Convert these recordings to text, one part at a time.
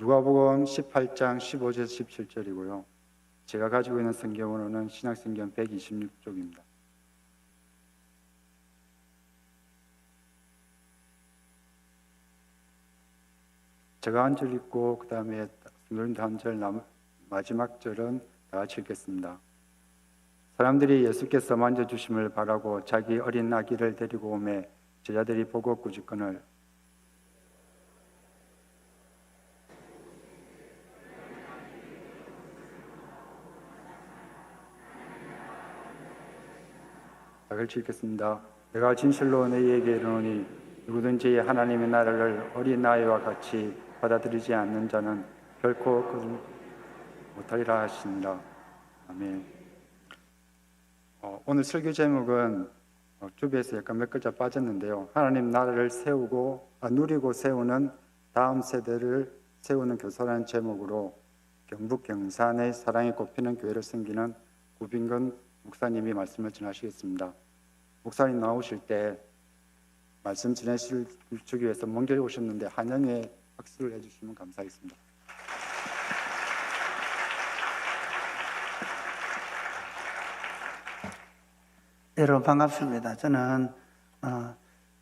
누가복음 18장 15절에서 17절이고요. 제가 가지고 있는 성경으로는 신약성경 126쪽입니다. 제가 한 절 읽고 그 다음에 성도님도 한 절, 마지막 절은 다 같이 읽겠습니다. 사람들이 예수께서 만져주심을 바라고 자기 어린 아기를 데리고 오매 제자들이 보고 꾸짖거늘 다 같이 읽겠습니다. 내가 진실로 너희에게 이르노니 누구든지 하나님의 나라를 어린아이와 같이 받아들이지 않는 자는 결코 그를 못하리라 하시니라. 아멘. 오늘 설교 제목은 주변에서 약간 몇 글자 빠졌는데요. 하나님 나라를 누리고 세우는 다음 세대를 세우는 교사라는 제목으로 경북 경산의 사랑이 꽃피는 교회를 섬기는 구빈근 목사님이 말씀을 전하시겠습니다. 목사님 나오실 때 말씀 전해주기 위해서 먼 길 오셨는데 환영의 박수를 해주시면 감사하겠습니다. 여러분 반갑습니다. 저는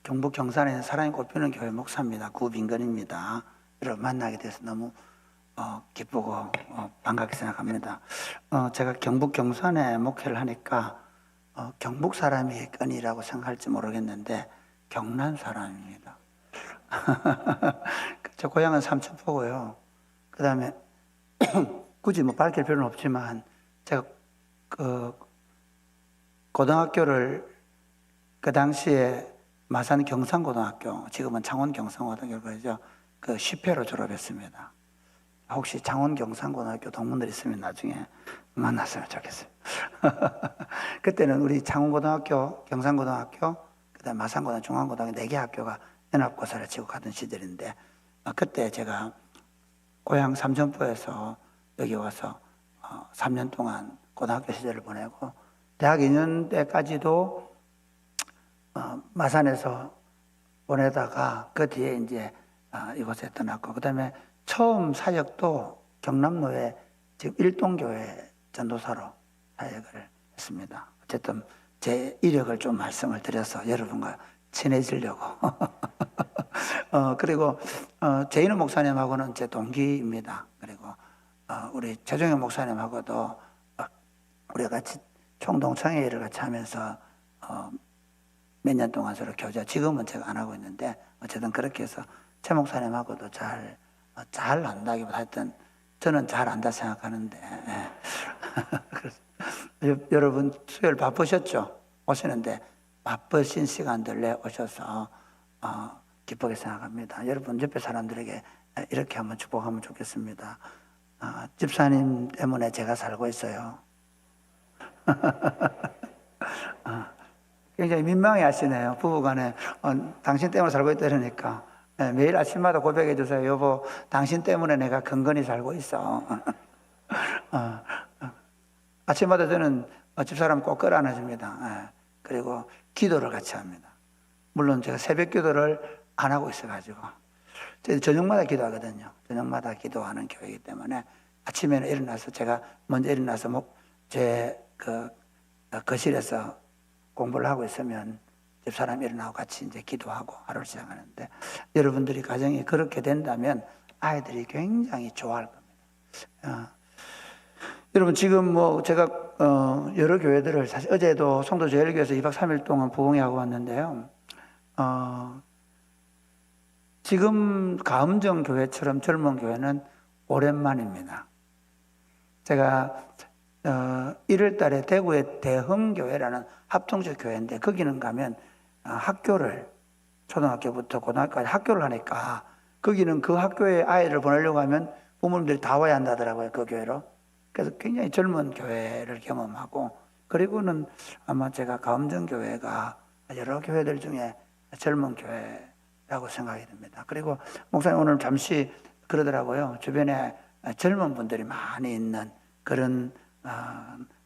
경북 경산에 사랑이 꽃피는 교회 목사입니다. 구빈근입니다. 여러분 만나게 돼서 너무 기쁘고 반갑게 생각합니다. 제가 경북 경산에 목회를 하니까 경북 사람이 끈이라고 생각할지 모르겠는데 경남 사람입니다. 제 고향은 삼천포고요. 그 다음에 굳이 밝힐 필요는 없지만 제가 고등학교를 그 당시에 마산 경산고등학교, 지금은 창원 경산고등학교죠. 그 10회로 졸업했습니다. 혹시 창원 경산고등학교 동문들 있으면 나중에 만났으면 좋겠어요. 그때는 우리 창원고등학교, 경산고등학교, 그다음 마산고등학교, 중앙고등학교 4개 학교가 연합고사를 치고 가던 시절인데 그때 제가 고향 삼천포에서 여기 와서 3년 동안 고등학교 시절을 보내고 대학 2년 때까지도 마산에서 보내다가 그 뒤에 이제 이곳에 떠났고 그 다음에 처음 사역도 경남로에 지금 일동교회 전도사로 사역을 했습니다. 어쨌든 제 이력을 좀 말씀을 드려서 여러분과 친해지려고 그리고 제인호 목사님하고는 제 동기입니다. 그리고 우리 최종현 목사님하고도 우리가 같이 총동창회를 같이 하면서 몇 년 동안 서로 교제, 지금은 제가 안 하고 있는데 어쨌든 그렇게 해서 최 목사님하고도 잘 안다기보다 하여튼 저는 잘 안다 생각하는데 여러분 수요일 바쁘셨죠? 오시는데 바쁘신 시간들 내 오셔서 기쁘게 생각합니다. 여러분 옆에 사람들에게 이렇게 한번 축복하면 좋겠습니다. 집사님 때문에 제가 살고 있어요. 굉장히 민망해 하시네요. 부부간에 당신 때문에 살고 있다 그러니까 매일 아침마다 고백해 주세요. 여보, 당신 때문에 내가 건건히 살고 있어. 아침마다 저는 집사람 꼭 끌어안아줍니다. 그리고 기도를 같이 합니다. 물론 제가 새벽 기도를 안 하고 있어가지고 저녁마다 기도하거든요. 저녁마다 기도하는 교회이기 때문에 아침에는 일어나서 제가 먼저 일어나서 제 거실에서 공부를 하고 있으면 집사람 일어나고 같이 이제 기도하고 하루를 시작하는데 여러분들이 가정이 그렇게 된다면 아이들이 굉장히 좋아할 겁니다. 여러분 지금 제가 여러 교회들을 사실 어제도 송도 제일교회에서 2박 3일 동안 부흥회하고 왔는데요. 지금 가음정 교회처럼 젊은 교회는 오랜만입니다. 제가 1월 달에 대구의 대흥교회라는 합동적 교회인데 거기는 가면 학교를 초등학교부터 고등학교까지 학교를 하니까 거기는 그 학교에 아이를 보내려고 하면 부모님들이 다 와야 한다더라고요. 그 교회로. 그래서 굉장히 젊은 교회를 경험하고 그리고는 아마 제가 가음정교회가 여러 교회들 중에 젊은 교회라고 생각이 듭니다. 그리고 목사님 오늘 잠시 그러더라고요. 주변에 젊은 분들이 많이 있는 그런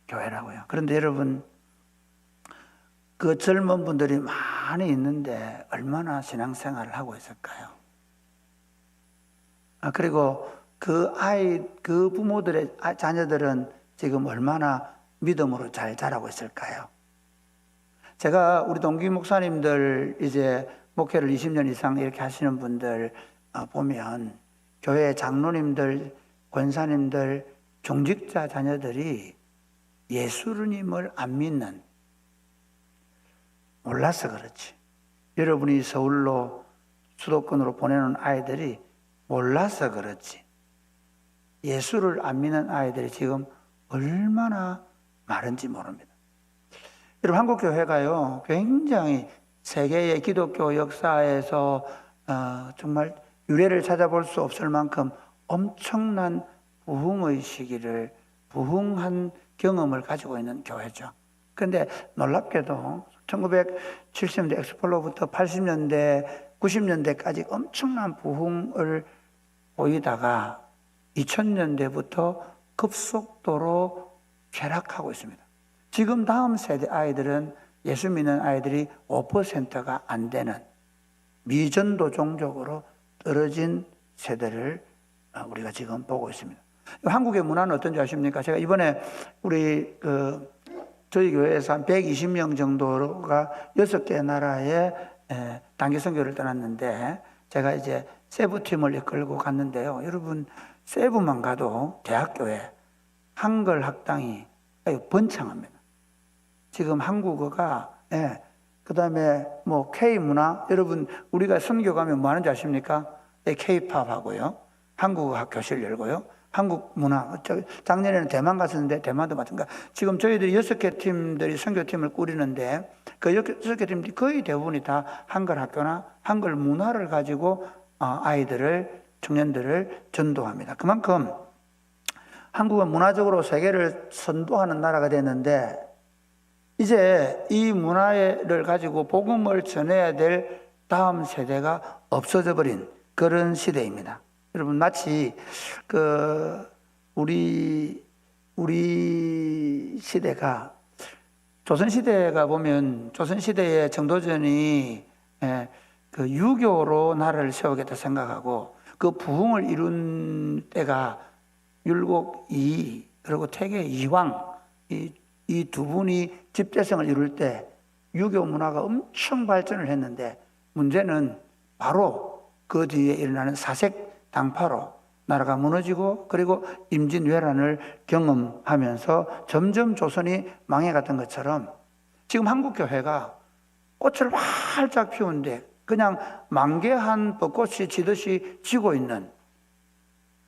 교회라고요. 그런데 여러분 그 젊은 분들이 많이 있는데 얼마나 신앙생활을 하고 있을까요? 그리고 그 부모들의 자녀들은 지금 얼마나 믿음으로 잘 자라고 있을까요? 제가 우리 동기 목사님들 이제 목회를 20년 이상 이렇게 하시는 분들 보면 교회 장로님들, 권사님들, 중직자 자녀들이 예수님을 안 믿는, 몰라서 그렇지. 여러분이 서울로 수도권으로 보내는 아이들이 몰라서 그렇지. 예수를 안 믿는 아이들이 지금 얼마나 많은지 모릅니다. 여러분, 한국교회가요, 굉장히 세계의 기독교 역사에서 정말 유래를 찾아볼 수 없을 만큼 엄청난 부흥의 시기를, 부흥한 경험을 가지고 있는 교회죠. 그런데 놀랍게도 1970년대 엑스폴로부터 80년대, 90년대까지 엄청난 부흥을 보이다가 2000년대부터 급속도로 쇠락하고 있습니다. 지금 다음 세대 아이들은, 예수 믿는 아이들이 5%가 안 되는 미전도 종족으로 떨어진 세대를 우리가 지금 보고 있습니다. 한국의 문화는 어떤지 아십니까? 제가 이번에 저희 교회에서 한 120명 정도가 6개 나라에 단기 선교를 떠났는데, 제가 이제 세부팀을 이끌고 갔는데요. 여러분, 세부만 가도 대학교에 한글 학당이 번창합니다. 지금 한국어가, 그 다음에 뭐 K문화, 여러분 우리가 선교 가면 뭐 하는지 아십니까? K-팝 하고요, 한국어 학 교실 열고요, 한국 문화. 작년에는 대만 갔었는데 대만도 마찬가지. 지금 저희들이 6개 팀들이 선교팀을 꾸리는데 그 6개 팀들이 거의 대부분이 다 한글 학교나 한글 문화를 가지고 아이들을, 청년들을 전도합니다. 그만큼 한국은 문화적으로 세계를 선도하는 나라가 됐는데, 이제 이 문화를 가지고 복음을 전해야 될 다음 세대가 없어져 버린 그런 시대입니다. 여러분, 마치 우리 시대가, 조선시대가 보면 조선시대의 정도전이 그 유교로 나라를 세우겠다 생각하고, 그 부흥을 이룬 때가 율곡 이, 그리고 태계 이황, 이 두 분이 집대성을 이룰 때 유교 문화가 엄청 발전을 했는데, 문제는 바로 그 뒤에 일어나는 사색 당파로 나라가 무너지고, 그리고 임진왜란을 경험하면서 점점 조선이 망해갔던 것처럼 지금 한국교회가 꽃을 활짝 피우는데 그냥 만개한 벚꽃이 지듯이 지고 있는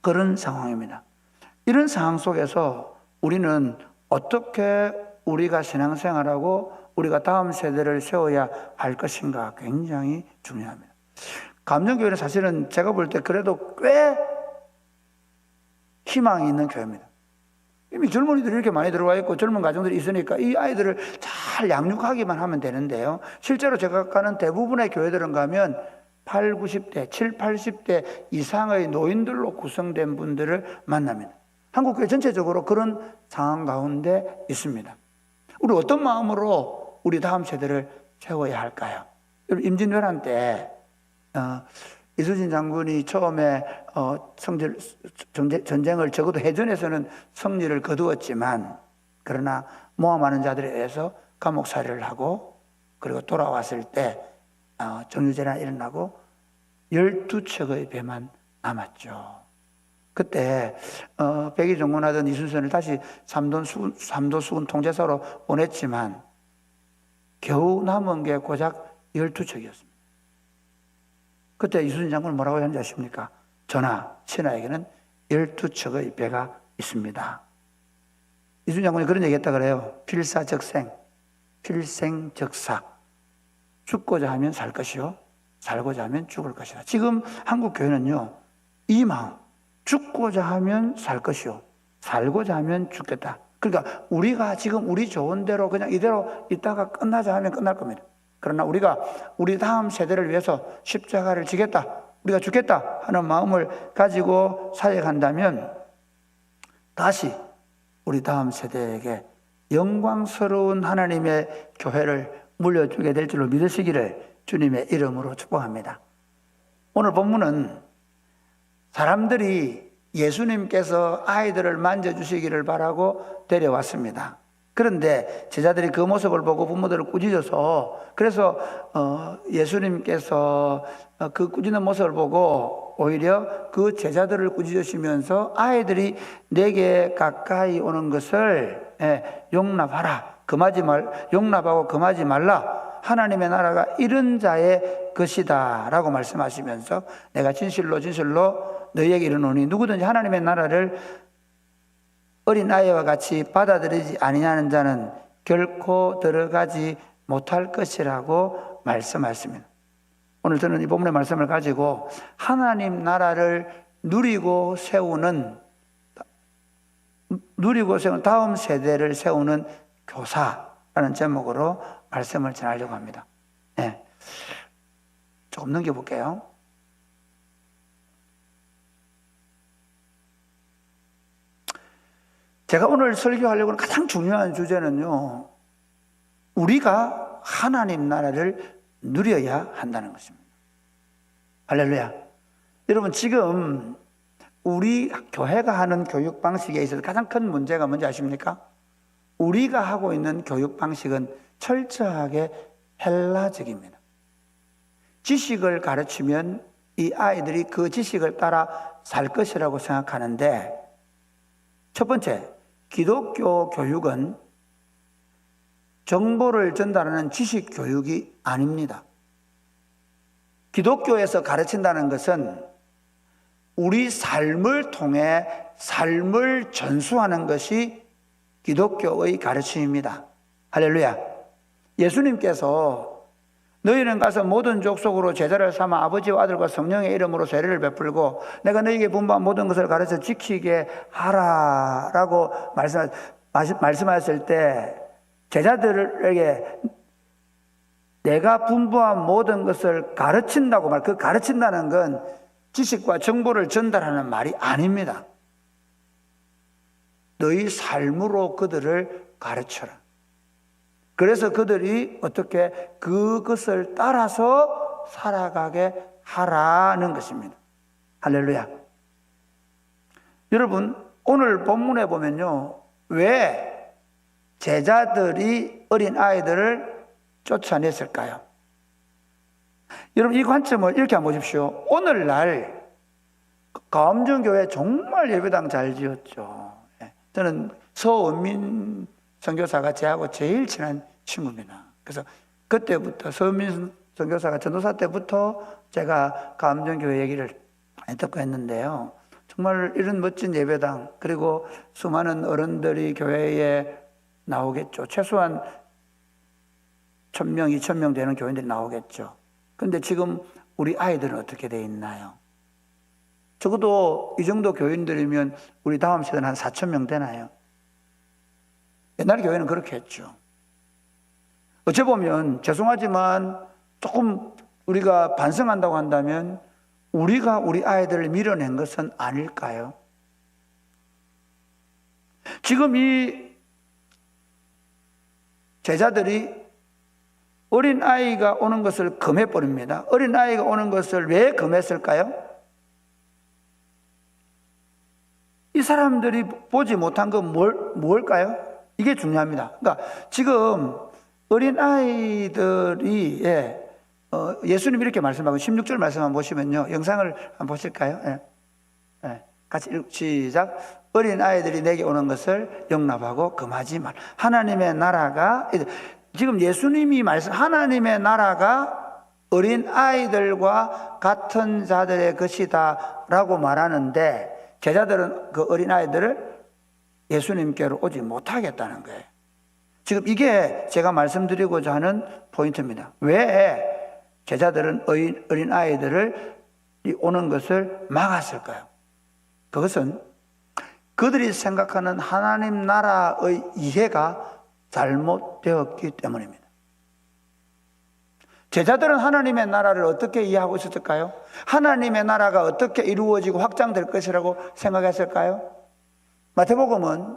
그런 상황입니다. 이런 상황 속에서 우리는 어떻게 우리가 신앙생활하고 우리가 다음 세대를 세워야 할 것인가 굉장히 중요합니다. 감정교회는 사실은 제가 볼 때 그래도 꽤 희망이 있는 교회입니다. 이미 젊은이들이 이렇게 많이 들어와 있고 젊은 가정들이 있으니까 이 아이들을 잘 양육하기만 하면 되는데요. 실제로 제가 가는 대부분의 교회들은 가면 8, 90대, 7, 80대 이상의 노인들로 구성된 분들을 만납니다. 한국교회 전체적으로 그런 상황 가운데 있습니다. 우리 어떤 마음으로 우리 다음 세대를 세워야 할까요? 임진왜란 때 이수진 장군이 처음에 전쟁을 적어도 해전에서는 승리를 거두었지만, 그러나 모함하는 자들에 의해서 감옥살이를 하고, 그리고 돌아왔을 때 정유재란이 일어나고 12척의 배만 남았죠. 그때 백의 정권하던 이순신을 다시 삼도 수군 통제사로 보냈지만 겨우 남은 게 고작 12척이었습니다. 그때 이순신 장군은 뭐라고 하는지 아십니까? 전하, 신하에게는 12척의 배가 있습니다. 이순신 장군이 그런 얘기했다 그래요. 필사적생, 필생적사. 죽고자 하면 살 것이요, 살고자 하면 죽을 것이다. 지금 한국 교회는요, 이 마음, 죽고자 하면 살 것이요, 살고자 하면 죽겠다. 그러니까 우리가 지금 우리 좋은 대로 그냥 이대로 있다가 끝나자 하면 끝날 겁니다. 그러나 우리가 우리 다음 세대를 위해서 십자가를 지겠다, 우리가 죽겠다 하는 마음을 가지고 사역한다면 다시 우리 다음 세대에게 영광스러운 하나님의 교회를 물려주게 될 줄로 믿으시기를 주님의 이름으로 축복합니다. 오늘 본문은 사람들이 예수님께서 아이들을 만져주시기를 바라고 데려왔습니다. 그런데 제자들이 그 모습을 보고 부모들을 꾸짖어서, 그래서 예수님께서 그 꾸짖는 모습을 보고 오히려 그 제자들을 꾸짖으시면서 아이들이 내게 가까이 오는 것을 용납하라. 용납하고 금하지 말라. 하나님의 나라가 이런 자의 것이다 라고 말씀하시면서 내가 진실로 너희에게 이르노니 누구든지 하나님의 나라를 어린아이와 같이 받아들이지 아니하는 자는 결코 들어가지 못할 것이라고 말씀하십니다. 오늘 저는 이 본문의 말씀을 가지고 하나님 나라를 누리고 세우는 다음 세대를 세우는 교사라는 제목으로 말씀을 전하려고 합니다. 네. 조금 넘겨볼게요. 제가 오늘 설교하려고 하는 가장 중요한 주제는요, 우리가 하나님 나라를 누려야 한다는 것입니다. 할렐루야. 여러분, 지금 우리 교회가 하는 교육 방식에 있어서 가장 큰 문제가 뭔지 아십니까? 우리가 하고 있는 교육 방식은 철저하게 헬라적입니다. 지식을 가르치면 이 아이들이 그 지식을 따라 살 것이라고 생각하는데, 첫 번째, 기독교 교육은 정보를 전달하는 지식 교육이 아닙니다. 기독교에서 가르친다는 것은 우리 삶을 통해 삶을 전수하는 것이 기독교의 가르침입니다. 할렐루야. 예수님께서 너희는 가서 모든 족속으로 제자를 삼아 아버지와 아들과 성령의 이름으로 세례를 베풀고 내가 너희에게 분부한 모든 것을 가르쳐 지키게 하라라고 말씀하셨을 때, 제자들에게 내가 분부한 모든 것을 가르친다고 그 가르친다는 건 지식과 정보를 전달하는 말이 아닙니다. 너희 삶으로 그들을 가르쳐라. 그래서 그들이 어떻게 그것을 따라서 살아가게 하라는 것입니다. 할렐루야. 여러분, 오늘 본문에 보면요, 왜 제자들이 어린 아이들을 쫓아냈을까요? 여러분, 이 관점을 이렇게 한번 보십시오. 오늘날 가음정교회 정말 예배당 잘 지었죠. 저는 서원민 선교사가 저하고 제일 친한 친구입니다. 그래서 그때부터 서원민 선교사가 전도사 때부터 제가 가음정교회 얘기를 많이 듣고 했는데요. 정말 이런 멋진 예배당, 그리고 수많은 어른들이 교회에 나오겠죠. 최소한 1,000명, 2,000명 되는 교인들이 나오겠죠. 그런데 지금 우리 아이들은 어떻게 돼 있나요? 적어도 이 정도 교인들이면 우리 다음 세대는 한 4,000명 되나요? 옛날 교회는 그렇게 했죠. 어찌 보면 죄송하지만 조금 우리가 반성한다고 한다면 우리가 우리 아이들을 밀어낸 것은 아닐까요? 지금 이 제자들이 어린 아이가 오는 것을 금해버립니다. 어린 아이가 오는 것을 왜 금했을까요? 이 사람들이 보지 못한 건 뭘까요? 이게 중요합니다. 그러니까 지금 어린 아이들이 예수님이 이렇게 말씀하고 16절 말씀 한번 보시면요, 영상을 한번 보실까요? 같이 시작. 어린 아이들이 내게 오는 것을 용납하고 금하지 말. 하나님의 나라가, 지금 예수님이 하나님의 나라가 어린 아이들과 같은 자들의 것이다 라고 말하는데, 제자들은 그 어린 아이들을 예수님께로 오지 못하겠다는 거예요. 지금 이게 제가 말씀드리고자 하는 포인트입니다. 왜 제자들은 어린 아이들을 오는 것을 막았을까요? 그것은 그들이 생각하는 하나님 나라의 이해가 잘못되었기 때문입니다. 제자들은 하나님의 나라를 어떻게 이해하고 있었을까요? 하나님의 나라가 어떻게 이루어지고 확장될 것이라고 생각했을까요? 마태복음은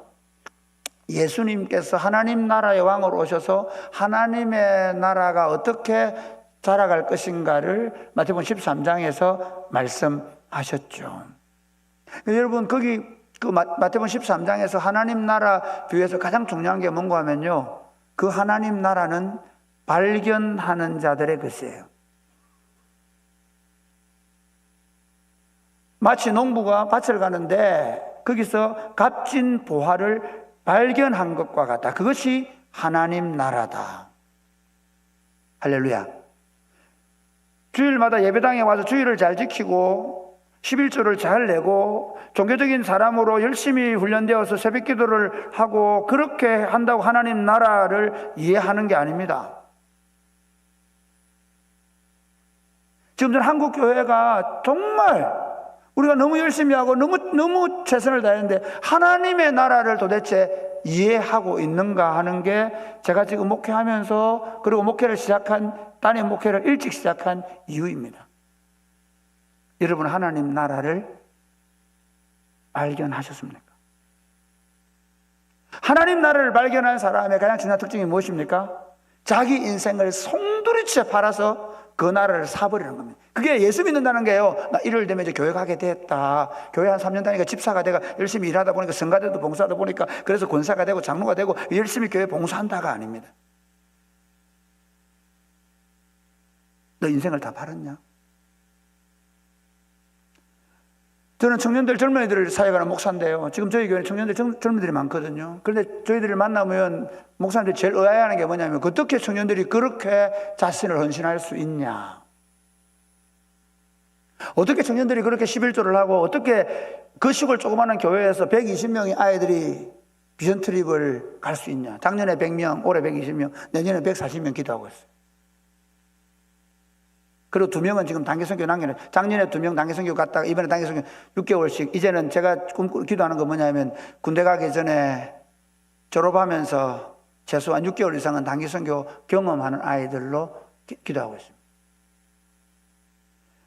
예수님께서 하나님 나라의 왕으로 오셔서 하나님의 나라가 어떻게 자라갈 것인가를 마태복음 13장에서 말씀하셨죠. 여러분 거기 그 마태복음 13장에서 하나님 나라 비유에서 가장 중요한 게 뭔가 하면요, 그 하나님 나라는 발견하는 자들의 것이에요. 마치 농부가 밭을 가는데 거기서 값진 보화를 발견한 것과 같다. 그것이 하나님 나라다. 할렐루야. 주일마다 예배당에 와서 주일을 잘 지키고 11조를 잘 내고 종교적인 사람으로 열심히 훈련되어서 새벽 기도를 하고 그렇게 한다고 하나님 나라를 이해하는 게 아닙니다. 지금 전 한국 교회가 정말 우리가 너무 열심히 하고 너무 최선을 다했는데 하나님의 나라를 도대체 이해하고 있는가 하는 게 제가 지금 목회하면서 그리고 목회를 시작한 단임 목회를 일찍 시작한 이유입니다. 여러분 하나님 나라를 발견하셨습니까? 하나님 나라를 발견한 사람의 가장 중요한 특징이 무엇입니까? 자기 인생을 송두리째 팔아서 그 나라를 사버리는 겁니다. 그게 예수 믿는다는 게요, 나 일요일 되면 이제 교회 가게 됐다, 교회 한 3년 다니까 집사가 되고 열심히 일하다 보니까 성가대도 봉사하다 보니까 그래서 권사가 되고 장로가 되고 열심히 교회 봉사한다가 아닙니다. 너 인생을 다 팔았냐? 저는 청년들, 젊은이들을 사역하는 목사인데요, 지금 저희 교회는 청년들, 젊은이들이 많거든요. 그런데 저희들을 만나면 목사님들이 제일 의아해하는 게 뭐냐면 어떻게 청년들이 그렇게 자신을 헌신할 수 있냐, 어떻게 청년들이 그렇게 11조를 하고 어떻게 그 시골 조그마한 교회에서 120명의 아이들이 비전 트립을 갈 수 있냐. 작년에 100명, 올해 120명, 내년에 140명 기도하고 있어요. 그리고 2명은 지금 단기선교 남겨놓은, 작년에 2명 단기선교 갔다가 이번에 단기선교 6개월씩. 이제는 제가 기도하는 건 뭐냐면 군대 가기 전에 졸업하면서 최소한 6개월 이상은 단기선교 경험하는 아이들로 기도하고 있습니다.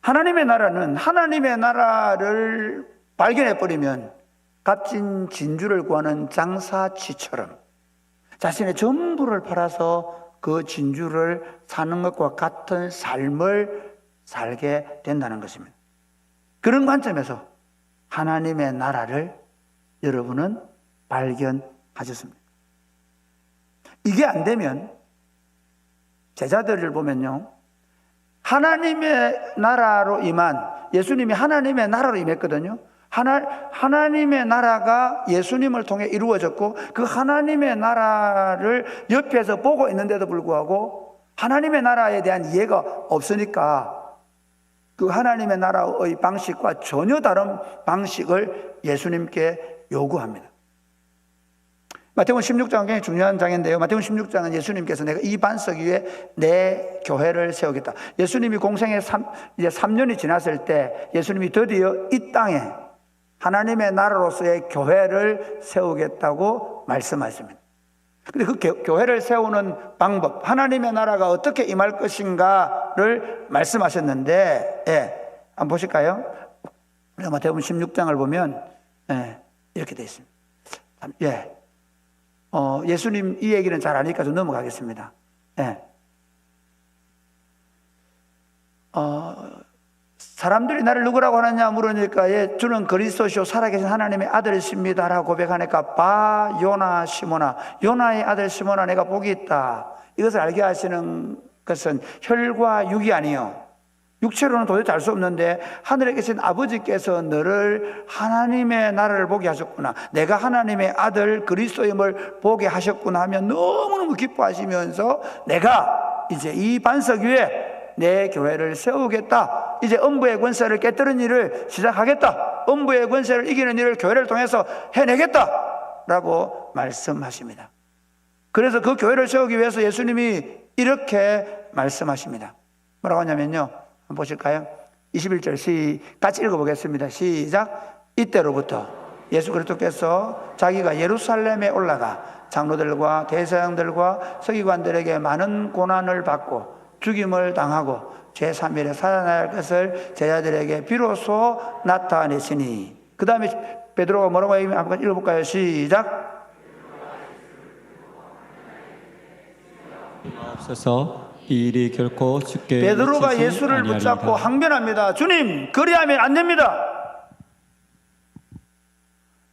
하나님의 나라는, 하나님의 나라를 발견해버리면 값진 진주를 구하는 장사치처럼 자신의 전부를 팔아서 그 진주를 사는 것과 같은 삶을 살게 된다는 것입니다. 그런 관점에서 하나님의 나라를 여러분은 발견하셨습니다. 이게 안 되면 제자들을 보면요, 하나님의 나라로 임한, 예수님이 하나님의 나라로 임했거든요. 하나님의 나라가 예수님을 통해 이루어졌고 그 하나님의 나라를 옆에서 보고 있는데도 불구하고 하나님의 나라에 대한 이해가 없으니까 그 하나님의 나라의 방식과 전혀 다른 방식을 예수님께 요구합니다. 마태복음 16장은 굉장히 중요한 장인데요, 마태복음 16장은 예수님께서 내가 이 반석 위에 내 교회를 세우겠다. 예수님이 공생에 이제 3년이 지났을 때 예수님이 드디어 이 땅에 하나님의 나라로서의 교회를 세우겠다고 말씀하십니다. 근데 그 교회를 세우는 방법, 하나님의 나라가 어떻게 임할 것인가를 말씀하셨는데, 한번 보실까요? 마태복음 16장을 보면 이렇게 되어 있습니다. 예수님 이 얘기는 잘 아니까 좀 넘어가겠습니다. 사람들이 나를 누구라고 하느냐 물으니까 주는 그리스도시요 살아계신 하나님의 아들이십니다 라고 고백하니까 바 요나 시모나, 요나의 아들 시모나, 내가 복이 있다. 이것을 알게 하시는 것은 혈과 육이 아니요, 육체로는 도저히 알 수 없는데 하늘에 계신 아버지께서 너를 하나님의 나라를 보게 하셨구나, 내가 하나님의 아들 그리스도임을 보게 하셨구나 하면 너무너무 기뻐하시면서 내가 이제 이 반석 위에 내 교회를 세우겠다, 이제 음부의 권세를 깨뜨리는 일을 시작하겠다, 음부의 권세를 이기는 일을 교회를 통해서 해내겠다 라고 말씀하십니다. 그래서 그 교회를 세우기 위해서 예수님이 이렇게 말씀하십니다. 뭐라고 하냐면요, 한번 보실까요? 21절 같이 읽어보겠습니다. 시작. 이때로부터 예수 그리스도께서 자기가 예루살렘에 올라가 장로들과 대제사장들과 서기관들에게 많은 고난을 받고 죽임을 당하고 제3일에 살아날 것을 제자들에게 비로소 나타내시니, 그 다음에 베드로가 뭐라고 한번 읽어볼까요? 시작. 없어서 이 일이 결코 쉽게 베드로가 예수를 붙잡고 항변합니다. 주님, 그리하면 안 됩니다.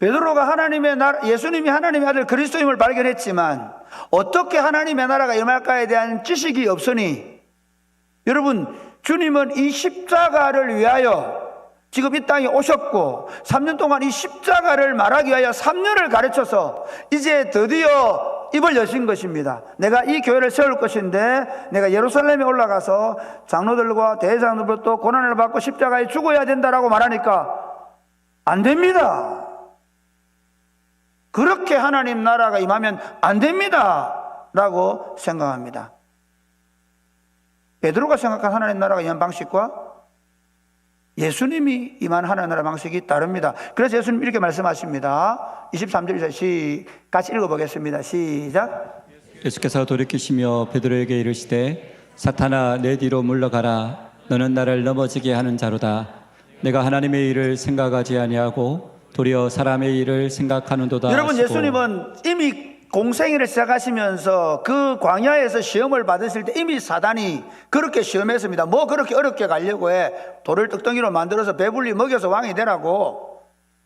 베드로가 하나님의 나라, 예수님이 하나님의 아들 그리스도임을 발견했지만 어떻게 하나님의 나라가 임할까에 대한 지식이 없으니, 여러분, 주님은 이 십자가를 위하여 지금 이 땅에 오셨고 3년 동안 이 십자가를 말하기 위하여 3년을 가르쳐서 이제 드디어 입을 여신 것입니다. 내가 이 교회를 세울 것인데 내가 예루살렘에 올라가서 장로들과 대장로들부터 고난을 받고 십자가에 죽어야 된다라고 말하니까 안 됩니다. 그렇게 하나님 나라가 임하면 안 됩니다 라고 생각합니다. 베드로가 생각한 하나님 나라가 임한 방식과 예수님이 임한 하나님 나라 방식이 다릅니다. 그래서 예수님 이렇게 말씀하십니다. 23절 같이 읽어보겠습니다. 시작. 예수께서 돌이키시며 베드로에게 이르시되 사탄아 내 뒤로 물러가라. 너는 나를 넘어지게 하는 자로다. 내가 하나님의 일을 생각하지 아니하고 도리어 사람의 일을 생각하는도다. 여러분, 하시고. 예수님은 이미 공생애를 시작하시면서 그 광야에서 시험을 받으실 때 이미 사단이 그렇게 시험했습니다. 뭐 그렇게 어렵게 가려고 해. 돌을 떡덩이로 만들어서 배불리 먹여서 왕이 되라고.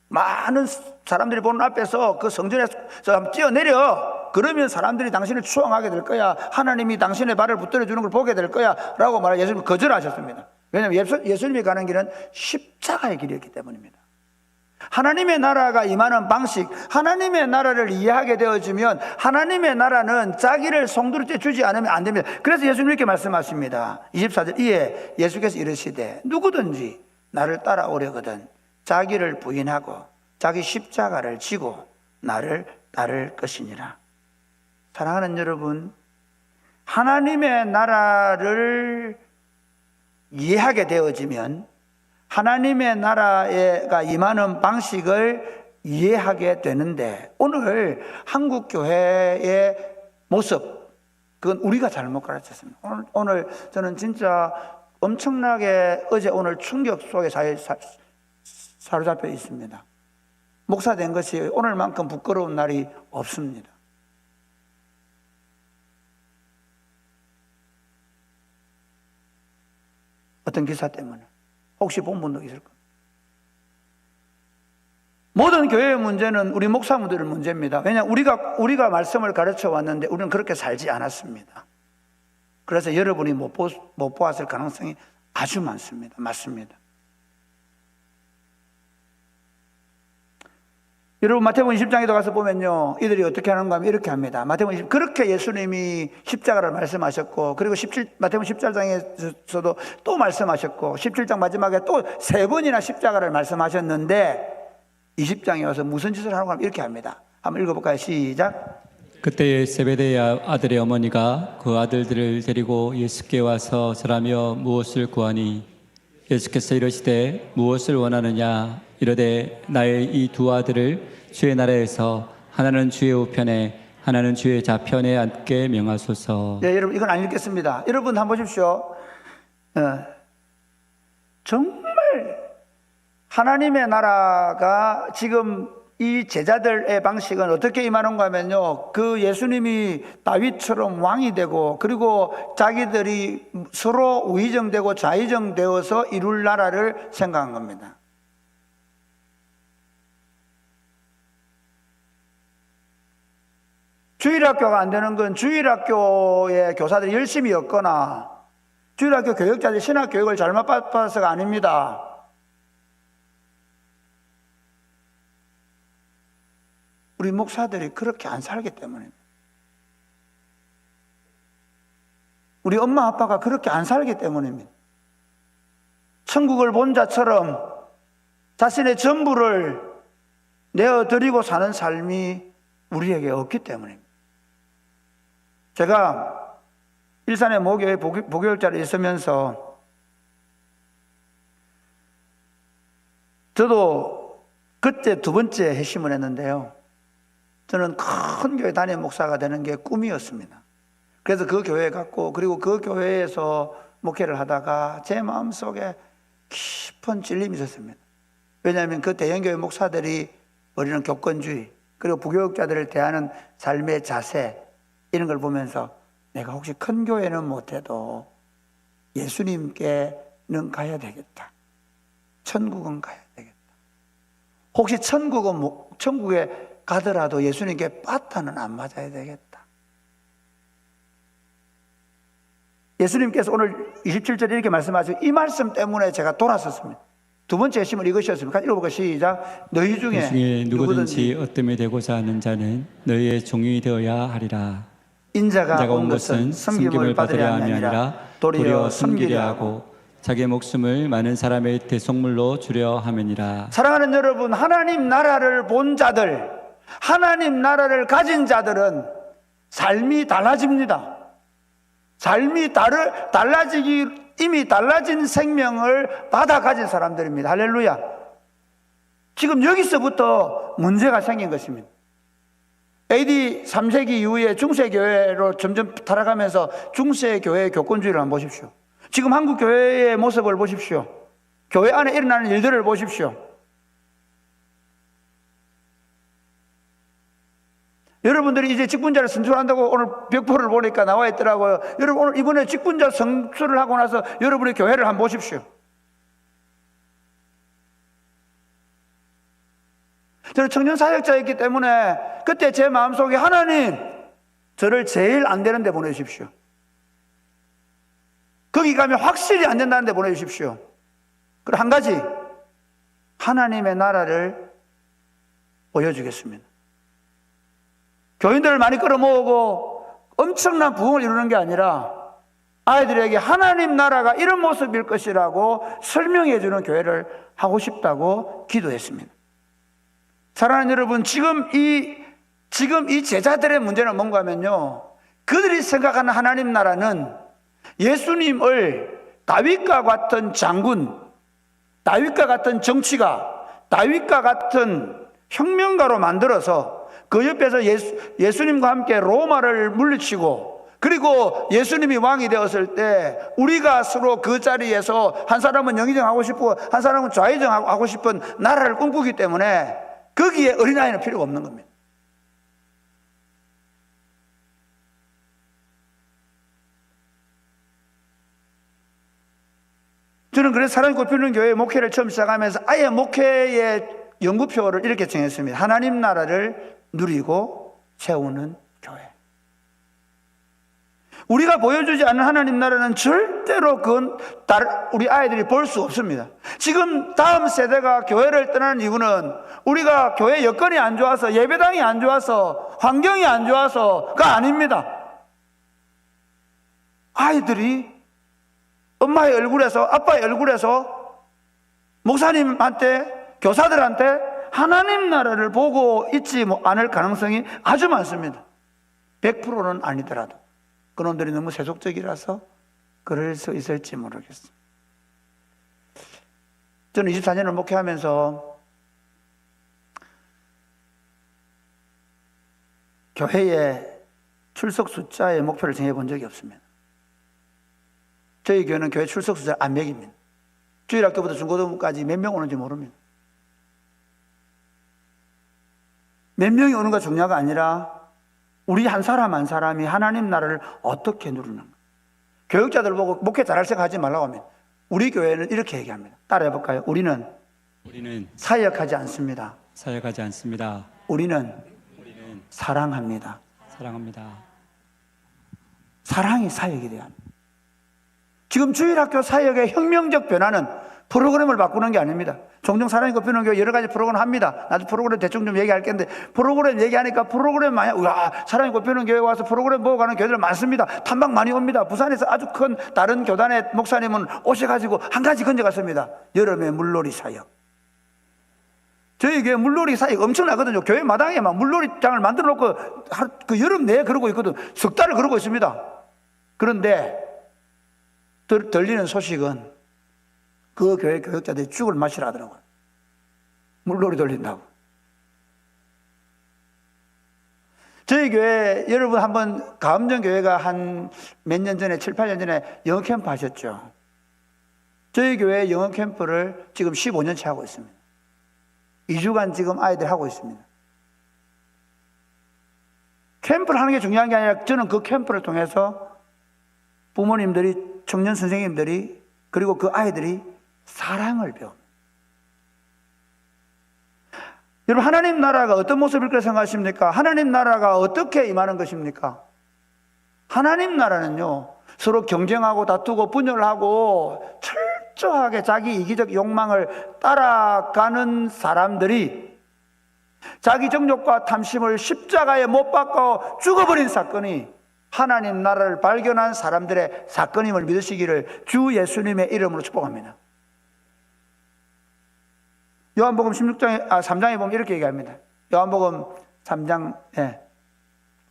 많은 사람들이 보는 앞에서 그 성전에서 한번 뛰어내려. 그러면 사람들이 당신을 추앙하게 될 거야. 하나님이 당신의 발을 붙들어 주는 걸 보게 될 거야 라고 말하고 예수님은 거절하셨습니다. 왜냐하면 예수님이 가는 길은 십자가의 길이었기 때문입니다. 하나님의 나라가 임하는 방식, 하나님의 나라를 이해하게 되어지면 하나님의 나라는 자기를 송두리째 주지 않으면 안 됩니다. 그래서 예수님 이렇게 말씀하십니다. 24절 이에 예수께서 이르시되 누구든지 나를 따라오려거든 자기를 부인하고 자기 십자가를 지고 나를 따를 것이니라. 사랑하는 여러분, 하나님의 나라를 이해하게 되어지면 하나님의 나라가 임하는 방식을 이해하게 되는데, 오늘 한국 교회의 모습, 그건 우리가 잘못 가르쳤습니다. 오늘 저는 진짜 엄청나게 어제 오늘 충격 속에 사로잡혀 있습니다. 목사 된 것이 오늘만큼 부끄러운 날이 없습니다. 어떤 기사 때문에. 혹시 본 분도 있을 겁니다. 모든 교회의 문제는 우리 목사님들의 문제입니다. 왜냐하면 우리가 말씀을 가르쳐 왔는데 우리는 그렇게 살지 않았습니다. 그래서 여러분이 못 보았을 가능성이 아주 많습니다. 맞습니다. 여러분, 마태복음 20장에도 가서 보면요, 이들이 어떻게 하는가 하면 이렇게 합니다. 마태복음 20, 그렇게 예수님이 십자가를 말씀하셨고, 그리고 마태복음 17장에서도 또 말씀하셨고, 17장 마지막에 또 3번이나 십자가를 말씀하셨는데 20장에 와서 무슨 짓을 하는가 하면 이렇게 합니다. 한번 읽어볼까요? 시작. 그때 세베대의 아들의 어머니가 그 아들들을 데리고 예수께 와서 절하며 무엇을 구하니 예수께서 이르시되 무엇을 원하느냐 이르되 나의 이 두 아들을 주의 나라에서 하나는 주의 우편에 하나는 주의 좌편에 앉게 명하소서. 네, 여러분, 이건 안 읽겠습니다. 여러분 한번 보십시오. 정말 하나님의 나라가 지금 이 제자들의 방식은 어떻게 임하는가 하면요, 그 예수님이 다윗처럼 왕이 되고 그리고 자기들이 서로 우의정되고 좌의정되어서 이룰 나라를 생각한 겁니다. 주일학교가 안 되는 건 주일학교의 교사들이 열심히 였거나 주일학교 교육자들이 신학교육을 잘못 받아서가 아닙니다. 우리 목사들이 그렇게 안 살기 때문입니다. 우리 엄마 아빠가 그렇게 안 살기 때문입니다. 천국을 본 자처럼 자신의 전부를 내어드리고 사는 삶이 우리에게 없기 때문입니다. 제가 일산의 모교회 보교육자로 있으면서 저도 그때 두 번째 회심을 했는데요, 저는 큰 교회 담임 목사가 되는 게 꿈이었습니다. 그래서 그 교회에 갔고, 그리고 그 교회에서 목회를 하다가 제 마음속에 깊은 찔림이 있었습니다. 왜냐하면 그 대형교회 목사들이 버리는 교권주의, 그리고 부교육자들을 대하는 삶의 자세, 이런 걸 보면서 내가 혹시 큰 교회는 못해도 예수님께는 가야 되겠다. 천국은 가야 되겠다. 혹시 천국에 가더라도 예수님께 빠따는 안 맞아야 되겠다. 예수님께서 오늘 27절에 이렇게 말씀하시고 이 말씀 때문에 제가 돌아섰습니다. 두 번째 핵심을 이것이었습니다. 읽어볼까요? 시작. 너희 중에 누구든지 어뜸이 되고자 하는 자는 너희의 종이 되어야 하리라. 인자가 자가 온 것은 섬김을 받으려 함이 아니라 도리어 섬기려 하고 자기의 목숨을 많은 사람의 대속물로 주려 함이니라. 사랑하는 여러분, 하나님 나라를 본 자들, 하나님 나라를 가진 자들은 삶이 달라집니다. 삶이 이미 달라진 생명을 받아 가진 사람들입니다. 할렐루야. 지금 여기서부터 문제가 생긴 것입니다. AD 3세기 이후에 중세교회로 점점 타락하면서 중세교회의 교권주의를 한번 보십시오. 지금 한국 교회의 모습을 보십시오. 교회 안에 일어나는 일들을 보십시오. 여러분들이 이제 직분자를 선출한다고 오늘 벽보를 보니까 나와 있더라고요. 여러분 오늘 이번에 직분자 선출을 하고 나서 여러분의 교회를 한번 보십시오. 저는 청년 사역자였기 때문에 그때 제 마음속에 하나님, 저를 제일 안 되는 데 보내주십시오. 거기 가면 확실히 안 된다는 데 보내주십시오. 그리고 한 가지, 하나님의 나라를 보여주겠습니다. 교인들을 많이 끌어모으고 엄청난 부흥을 이루는 게 아니라 아이들에게 하나님 나라가 이런 모습일 것이라고 설명해 주는 교회를 하고 싶다고 기도했습니다. 사랑하는 여러분, 지금 이 제자들의 문제는 뭔가 하면요, 그들이 생각하는 하나님 나라는 예수님을 다윗과 같은 장군, 다윗과 같은 정치가, 다윗과 같은 혁명가로 만들어서 그 옆에서 예수님과 함께 로마를 물리치고, 그리고 예수님이 왕이 되었을 때 우리가 서로 그 자리에서 한 사람은 영의정하고 싶고 한 사람은 좌의정하고 싶은 나라를 꿈꾸기 때문에 거기에 어린아이는 필요가 없는 겁니다. 저는 그래서 사랑이 꽃피우는 교회 목회를 처음 시작하면서 아예 목회의 연구표를 이렇게 정했습니다. 하나님 나라를 누리고 세우는 교회. 우리가 보여주지 않는 하나님 나라는 절대로 우리 아이들이 볼 수 없습니다. 지금 다음 세대가 교회를 떠나는 이유는 우리가 교회 여건이 안 좋아서, 예배당이 안 좋아서, 환경이 안 좋아서가 아닙니다. 아이들이 엄마의 얼굴에서, 아빠의 얼굴에서 목사님한테, 교사들한테 하나님 나라를 보고 있지 않을 가능성이 아주 많습니다. 100%는 아니더라도 그놈들이 너무 세속적이라서 그럴 수 있을지 모르겠습니다. 저는 24년을 목회하면서 교회의 출석 숫자의 목표를 정해본 적이 없습니다. 저희 교회는 교회 출석 숫자 안 매깁니다. 주일학교부터 중고등부까지 몇 명 오는지 모릅니다. 몇 명이 오는가 중요가 아니라 우리 한 사람 한 사람이 하나님 나라를 어떻게 누리는가. 교육자들 보고 목회 잘할 생각 하지 말라고 합니다. 우리 교회는 이렇게 얘기합니다. 따라해볼까요? 우리는 사역하지 않습니다. 사역하지 않습니다. 우리는 사랑합니다. 사랑합니다. 사랑이 사역이 돼야 합니다. 지금 주일학교 사역의 혁명적 변화는 프로그램을 바꾸는 게 아닙니다. 종종 사랑이 꽃피우는 교회 여러 가지 프로그램 합니다. 나도 프로그램 대충 좀 얘기할 건데, 프로그램 얘기하니까 프로그램 많이, 우와, 사랑이 꽃피우는 교회 와서 프로그램 보고 가는 교회들 많습니다. 탐방 많이 옵니다. 부산에서 아주 큰 다른 교단의 목사님은 오셔가지고 한 가지 건져갔습니다. 여름에 물놀이 사역. 저희 교회 물놀이 사역 엄청나거든요. 교회 마당에 막 물놀이장을 만들어 놓고 그 여름 내에 그러고 있거든. 석 달을 그러고 있습니다. 그런데 들리는 소식은 그 교회 교육자들이 죽을 맛이라 하더라고요. 물놀이 돌린다고. 저희 교회, 여러분 한번 가음정 교회가 한 몇 년 전에, 7, 8년 전에 영어 캠프 하셨죠. 저희 교회 영어 캠프를 지금 15년째 하고 있습니다. 2주간 지금 아이들 하고 있습니다. 캠프를 하는 게 중요한 게 아니라 저는 그 캠프를 통해서 부모님들이, 청년 선생님들이, 그리고 그 아이들이 사랑을 배웁니다. 여러분, 하나님 나라가 어떤 모습일 거라 생각하십니까? 하나님 나라가 어떻게 임하는 것입니까? 하나님 나라는요, 서로 경쟁하고 다투고 분열하고 철저하게 자기 이기적 욕망을 따라가는 사람들이 자기 정욕과 탐심을 십자가에 못 박고 죽어버린 사건이 하나님 나라를 발견한 사람들의 사건임을 믿으시기를 주 예수님의 이름으로 축복합니다. 요한복음 3장에 보면 이렇게 얘기합니다. 요한복음 3장,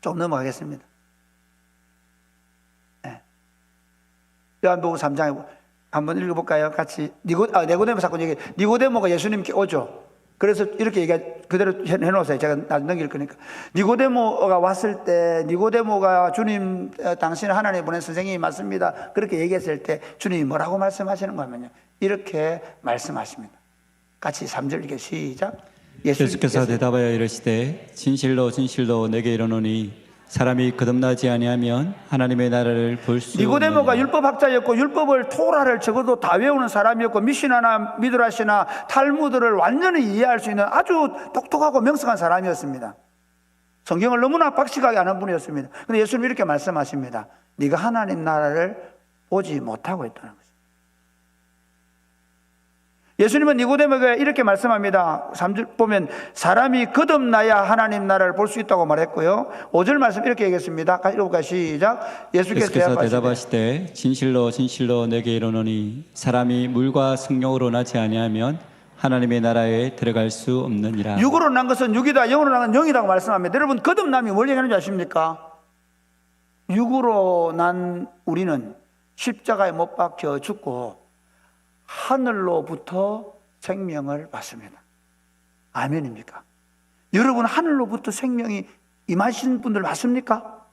좀 넘어가겠습니다. 요한복음 3장에 한번 읽어볼까요? 같이. 니고데모 사건 얘기. 니고데모가 예수님께 오죠. 그래서 이렇게 그대로 해놓으세요. 제가 나중에 넘길 거니까. 니고데모가 왔을 때, 니고데모가 주님, 당신은 하나님 보낸 선생님이 맞습니다. 그렇게 얘기했을 때 주님이 뭐라고 말씀하시는 거냐면요, 이렇게 말씀하십니다. 같이 3절 읽게 시작. 예수께서 대답하여 이르시되 진실로 진실로 내게 이르노니 사람이 거듭나지 아니하면 하나님의 나라를 볼 수 없느니라. 니고데모가 율법학자였고 율법을 토라를 적어도 다 외우는 사람이었고 미시나나 미드라시나 탈무드를 완전히 이해할 수 있는 아주 똑똑하고 명석한 사람이었습니다. 성경을 너무나 박식하게 아는 분이었습니다. 그런데 예수님이 이렇게 말씀하십니다. 네가 하나님 나라를 보지 못하고 있다는 것입니다. 예수님은 니고데모에게 이렇게 말씀합니다. 3절 보면 사람이 거듭나야 하나님 나라를 볼 수 있다고 말했고요. 5절 말씀 이렇게 얘기했습니다. 같이 읽어볼까요? 시작. 예수께서 대답하시되 진실로 진실로 내게 이르노니 사람이 물과 성령으로 나지 아니하면 하나님의 나라에 들어갈 수 없느니라. 육으로 난 것은 육이다, 영으로 난 건 영이라고 말씀합니다. 여러분, 거듭남이 뭘 얘기하는지 아십니까? 육으로 난 우리는 십자가에 못 박혀 죽고 하늘로부터 생명을 받습니다. 아멘입니까? 여러분, 하늘로부터 생명이 임하신 분들 맞습니까?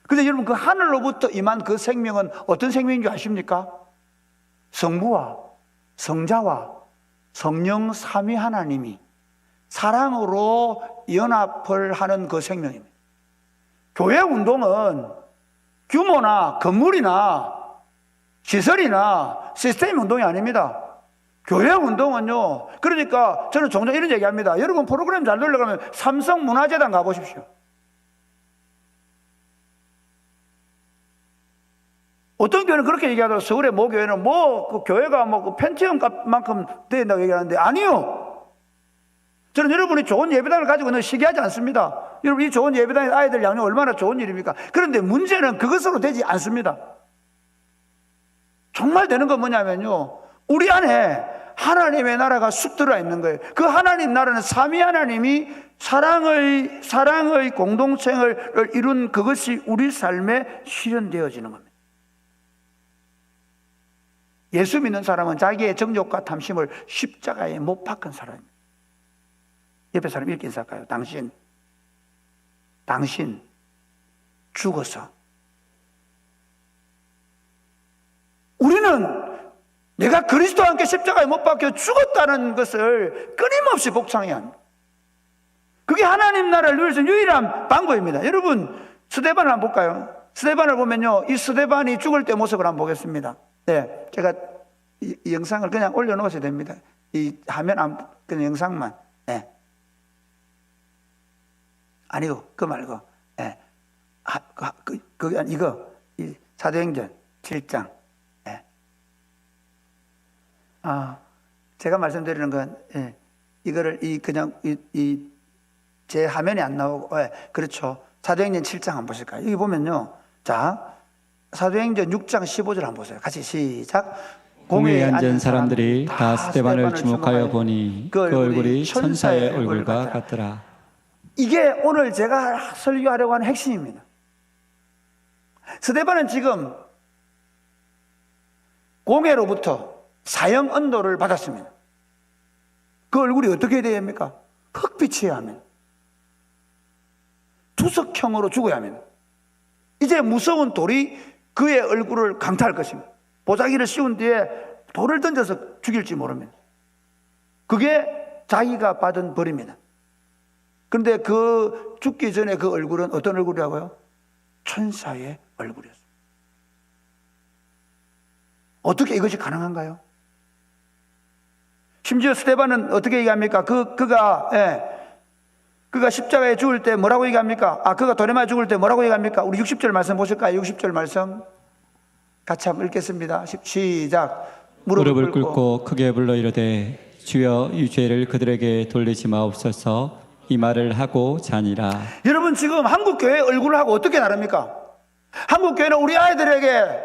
근데 여러분, 그 하늘로부터 임한 그 생명은 어떤 생명인 줄 아십니까? 성부와 성자와 성령 삼위 하나님이 사랑으로 연합을 하는 그 생명입니다. 교회 운동은 규모나 건물이나 시설이나 시스템 운동이 아닙니다. 교회 운동은요, 그러니까 저는 종종 이런 얘기합니다. 여러분, 프로그램 잘 돌려가면 삼성문화재단 가보십시오. 어떤 교회는 그렇게 얘기하더라고요. 서울의 모 교회는 그 교회가 그 펜티엄 값만큼 된다고 얘기하는데 아니요. 저는 여러분이 좋은 예배당을 가지고 있는 시기하지 않습니다. 여러분, 이 좋은 예배당에 아이들 양육 얼마나 좋은 일입니까? 그런데 문제는 그것으로 되지 않습니다. 정말 되는 건 뭐냐면요, 우리 안에 하나님의 나라가 쑥 들어와 있는 거예요. 그 하나님 나라는 삼위 하나님이 사랑의 공동체를 이룬 그것이 우리 삶에 실현되어지는 겁니다. 예수 믿는 사람은 자기의 정욕과 탐심을 십자가에 못 박은 사람입니다. 옆에 사람 이렇게 인사할까요? 당신 죽어서 우리는 내가 그리스도와 함께 십자가에 못 박혀 죽었다는 것을 끊임없이 복창해야 합니다. 그게 하나님 나라를 누릴 수 있는 유일한 방법입니다. 여러분, 스데반을 한번 볼까요? 스데반을 보면요, 이 스데반이 죽을 때 모습을 한번 보겠습니다. 네, 제가 이 영상을 그냥 올려놓으셔야 됩니다. 이 화면 그냥 영상만. 네. 아니요, 그거 말고, 네. 이 사도행전 7장. 제가 말씀드리는 건, 이거를, 제 화면이 안 나오고, 그렇죠. 사도행전 7장 한번 보실까요? 여기 보면요. 자, 사도행전 6장 15절 한번 보세요. 같이 시작. 공회에 앉은 사람들이 다 스데반을 주목하여 보니 그 얼굴이 천사의 얼굴과 같더라. 이게 오늘 제가 설교하려고 하는 핵심입니다. 스데반은 지금 공회로부터 사형 언도를 받았습니다. 그 얼굴이 어떻게 돼야 합니까? 흑빛이어야 합니다. 투석형으로 죽어야 합니다. 이제 무서운 돌이 그의 얼굴을 강타할 것입니다. 보자기를 씌운 뒤에 돌을 던져서 죽일지 모릅니다. 그게 자기가 받은 벌입니다. 그런데 그 죽기 전에 그 얼굴은 어떤 얼굴이라고요? 천사의 얼굴이었습니다. 어떻게 이것이 가능한가요? 심지어 스데반은 어떻게 얘기합니까? 그가 십자가에 죽을 때 뭐라고 얘기합니까? 그가 돌에 맞아 죽을 때 뭐라고 얘기합니까? 우리 60절 말씀 보실까요? 60절 말씀 같이 한번 읽겠습니다. 시작. 무릎을 꿇고 크게 불러 이르되 주여 이 죄를 그들에게 돌리지 마옵소서. 이 말을 하고 자니라. 여러분, 지금 한국 교회 얼굴을 하고 어떻게 나릅니까? 한국 교회는 우리 아이들에게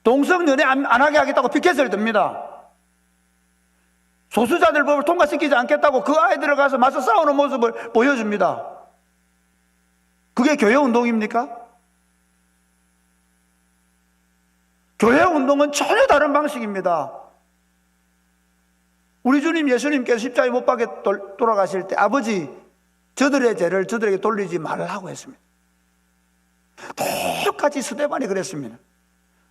동성 연애 안 하게 하겠다고 피켓을 듭니다. 소수자들 법을 통과시키지 않겠다고 그 아이들을 가서 맞서 싸우는 모습을 보여줍니다. 그게 교회 운동입니까? 교회 운동은 전혀 다른 방식입니다. 우리 주님 예수님께서 십자가에 못 박혀 돌아가실 때 아버지, 저들의 죄를 저들에게 돌리지 말라고 했습니다. 똑같이 스데반이 그랬습니다.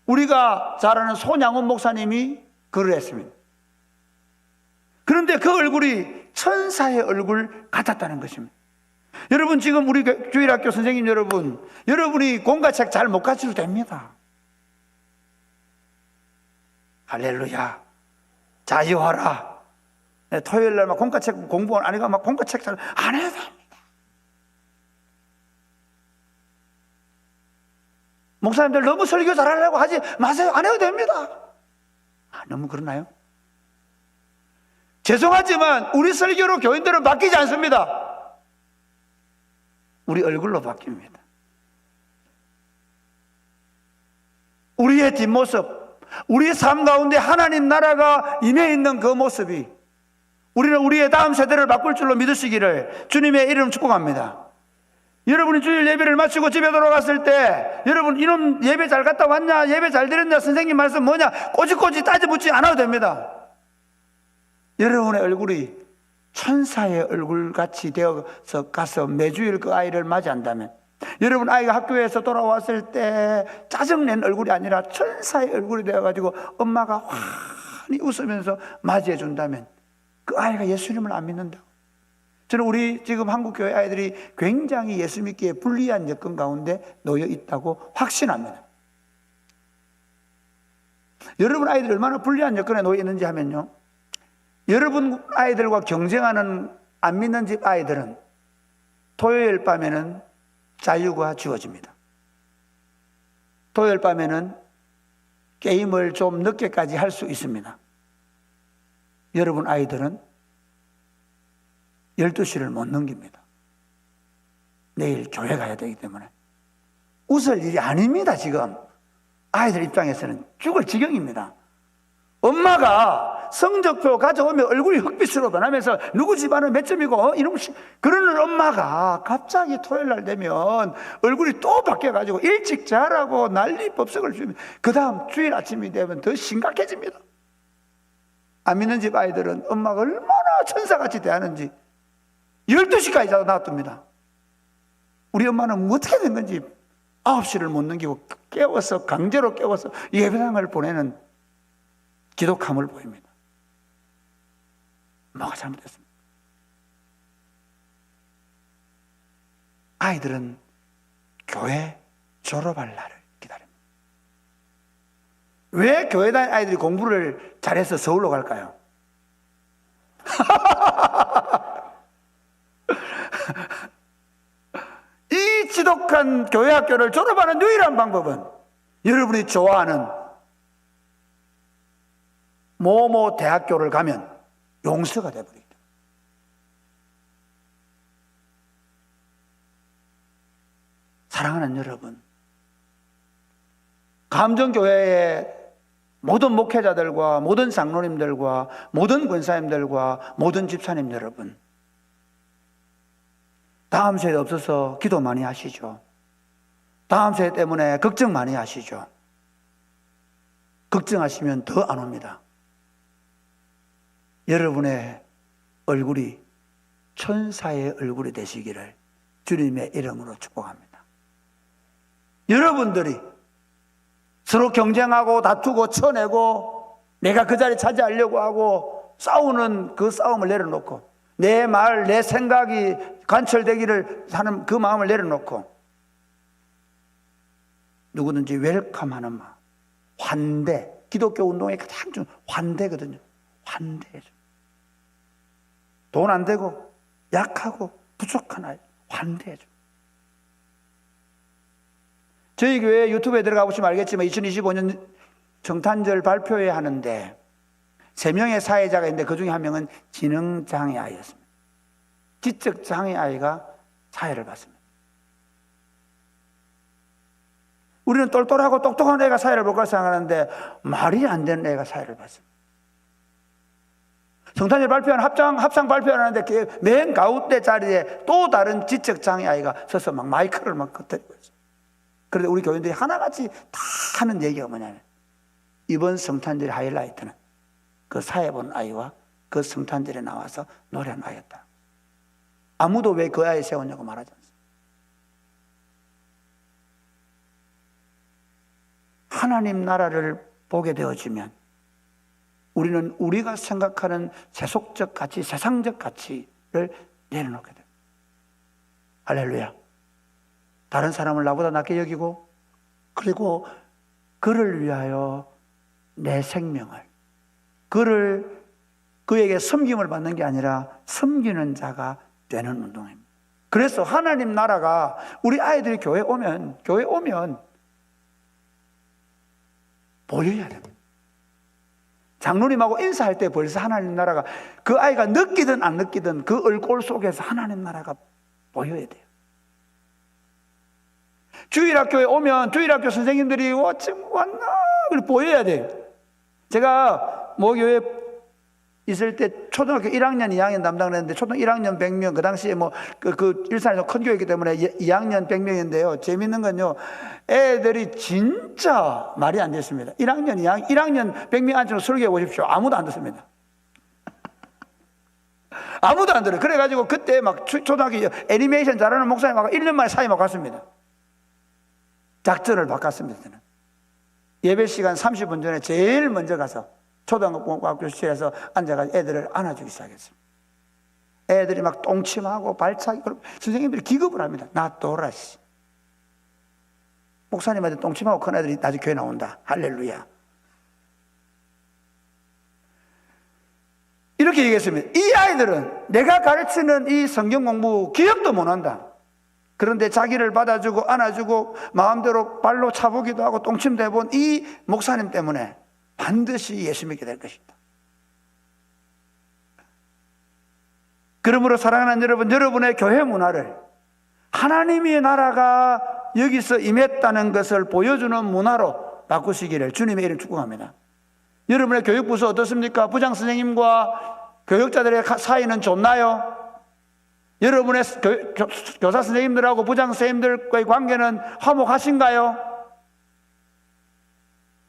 우리가 잘 아는 손양원 목사님이 글을 했습니다. 그런데 그 얼굴이 천사의 얼굴 같았다는 것입니다. 여러분, 지금 우리 주일학교 선생님 여러분, 여러분이 공과책 잘 못 가르쳐도 됩니다. 할렐루야. 자유하라. 토요일 날 막 공과책 공부 안 해가 막 공과책 잘 안 해도 됩니다. 목사님들 너무 설교 잘하려고 하지 마세요. 안 해도 됩니다. 너무 그러나요? 죄송하지만 우리 설교로 교인들은 바뀌지 않습니다. 우리 얼굴로 바뀝니다. 우리의 뒷모습, 우리의 삶 가운데 하나님 나라가 임해 있는 그 모습이 우리는 우리의 다음 세대를 바꿀 줄로 믿으시기를 주님의 이름 축복합니다. 여러분이 주일 예배를 마치고 집에 돌아갔을 때 여러분, 이놈 예배 잘 갔다 왔냐, 예배 잘 드렸냐, 선생님 말씀 뭐냐 꼬집꼬집 따져묻지 않아도 됩니다. 여러분의 얼굴이 천사의 얼굴같이 되어서 가서 매주일 그 아이를 맞이한다면, 여러분 아이가 학교에서 돌아왔을 때 짜증낸 얼굴이 아니라 천사의 얼굴이 되어가지고 엄마가 환히 웃으면서 맞이해 준다면 그 아이가 예수님을 안 믿는다. 저는 우리 지금 한국교회 아이들이 굉장히 예수 믿기에 불리한 여건 가운데 놓여 있다고 확신합니다. 여러분 아이들이 얼마나 불리한 여건에 놓여 있는지 하면요, 여러분 아이들과 경쟁하는 안 믿는 집 아이들은 토요일 밤에는 자유가 주어집니다. 토요일 밤에는 게임을 좀 늦게까지 할 수 있습니다. 여러분 아이들은 12시를 못 넘깁니다. 내일 교회 가야 되기 때문에. 웃을 일이 아닙니다. 지금 아이들 입장에서는 죽을 지경입니다. 엄마가 성적표 가져오면 얼굴이 흑빛으로 변하면서 누구 집안은 몇 점이고 이런 그러는 엄마가 갑자기 토요일 날 되면 얼굴이 또 바뀌어가지고 일찍 자라고 난리 법석을 주면 그 다음 주일 아침이 되면 더 심각해집니다. 안 믿는 집 아이들은 엄마가 얼마나 천사같이 대하는지 12시까지 자고 놔둡니다. 우리 엄마는 어떻게 된 건지 9시를 못 넘기고 깨워서 강제로 깨워서 예배당을 보내는 기독함을 보입니다. 뭐가 잘못됐습니까? 아이들은 교회 졸업할 날을 기다립니다. 왜 교회 다니는 아이들이 공부를 잘해서 서울로 갈까요? 이 지독한 교회 학교를 졸업하는 유일한 방법은 여러분이 좋아하는 모모 대학교를 가면 용서가 되어버립니다. 사랑하는 여러분, 감정교회의 모든 목회자들과 모든 장로님들과 모든 권사님들과 모든 집사님 여러분, 다음 세대 없어서 기도 많이 하시죠. 다음 세대 때문에 걱정 많이 하시죠. 걱정하시면 더 안 옵니다. 여러분의 얼굴이 천사의 얼굴이 되시기를 주님의 이름으로 축복합니다. 여러분들이 서로 경쟁하고 다투고 쳐내고 내가 그 자리 차지하려고 하고 싸우는 그 싸움을 내려놓고 내 말, 내 생각이 관철되기를 하는 그 마음을 내려놓고 누구든지 웰컴하는 마음, 환대, 기독교 운동의 가장 중요한 환대거든요. 환대죠. 돈 안 되고 약하고 부족한 아이 환대해줘. 저희 교회 유튜브에 들어가 보시면 알겠지만 2025년 성탄절 발표회 하는데 3명의 사회자가 있는데 그 중에 한 명은 지능장애 아이였습니다. 지적장애 아이가 사회를 봤습니다. 우리는 똘똘하고 똑똑한 애가 사회를 볼 거라 생각하는데 말이 안 되는 애가 사회를 봤습니다. 성탄절 발표하는 합상 발표하는데 그 맨 가운데 자리에 또 다른 지적장애 아이가 서서 막 마이크를 막 끄트리고 있어요. 그런데 우리 교인들이 하나같이 다 하는 얘기가 뭐냐면 이번 성탄절 하이라이트는 그 사회 본 아이와 그 성탄절에 나와서 노래하는 아이였다. 아무도 왜 그 아이 세웠냐고 말하지 않습니다. 하나님 나라를 보게 되어지면 우리는 우리가 생각하는 세속적 가치, 세상적 가치를 내려놓게 됩니다. 할렐루야. 다른 사람을 나보다 낮게 여기고 그리고 그를 위하여 내 생명을 그에게 섬김을 받는 게 아니라 섬기는 자가 되는 운동입니다. 그래서 하나님 나라가 우리 아이들이 교회에 오면 보여야 됩니다. 장로님하고 인사할 때 벌써 하나님 나라가 그 아이가 느끼든 안 느끼든 그 얼굴 속에서 하나님 나라가 보여야 돼요. 주일학교에 오면 주일학교 선생님들이 지금 왔나? 보여야 돼요. 제가 모교에 있을 때 초등학교 1학년, 2학년 담당을 했는데 초등학교 1학년 100명, 그 당시에 일산에서 큰 교회이기 때문에 2학년 100명인데요. 재밌는 건요, 애들이 진짜 말이 안 됐습니다. 1학년 100명 앉혀서 설교해 보십시오. 아무도 안 듣습니다. 아무도 안 들어요. 그래가지고 그때 막 초등학교 애니메이션 잘하는 목사님하고 1년 만에 사임하고 갔습니다. 작전을 바꿨습니다. 저는. 예배 시간 30분 전에 제일 먼저 가서 초등학교실에서 앉아가지고 애들을 안아주기 시작했습니다. 애들이 막 똥침하고 발차기, 선생님들이 기겁을 합니다. 놔둬라 씨. 목사님한테 똥침하고 큰 애들이 나중에 교회 나온다. 할렐루야. 이렇게 얘기했습니다. 이 아이들은 내가 가르치는 이 성경 공부 기억도 못한다. 그런데 자기를 받아주고 안아주고 마음대로 발로 차보기도 하고 똥침도 해본 이 목사님 때문에 반드시 예수 믿게 될 것이다. 그러므로 사랑하는 여러분, 여러분의 교회 문화를 하나님의 나라가 여기서 임했다는 것을 보여주는 문화로 바꾸시기를 주님의 이름 축복합니다. 여러분의 교육부서 어떻습니까? 부장 선생님과 교육자들의 사이는 좋나요? 여러분의 교사 선생님들하고 부장 선생님들과의 관계는 화목하신가요?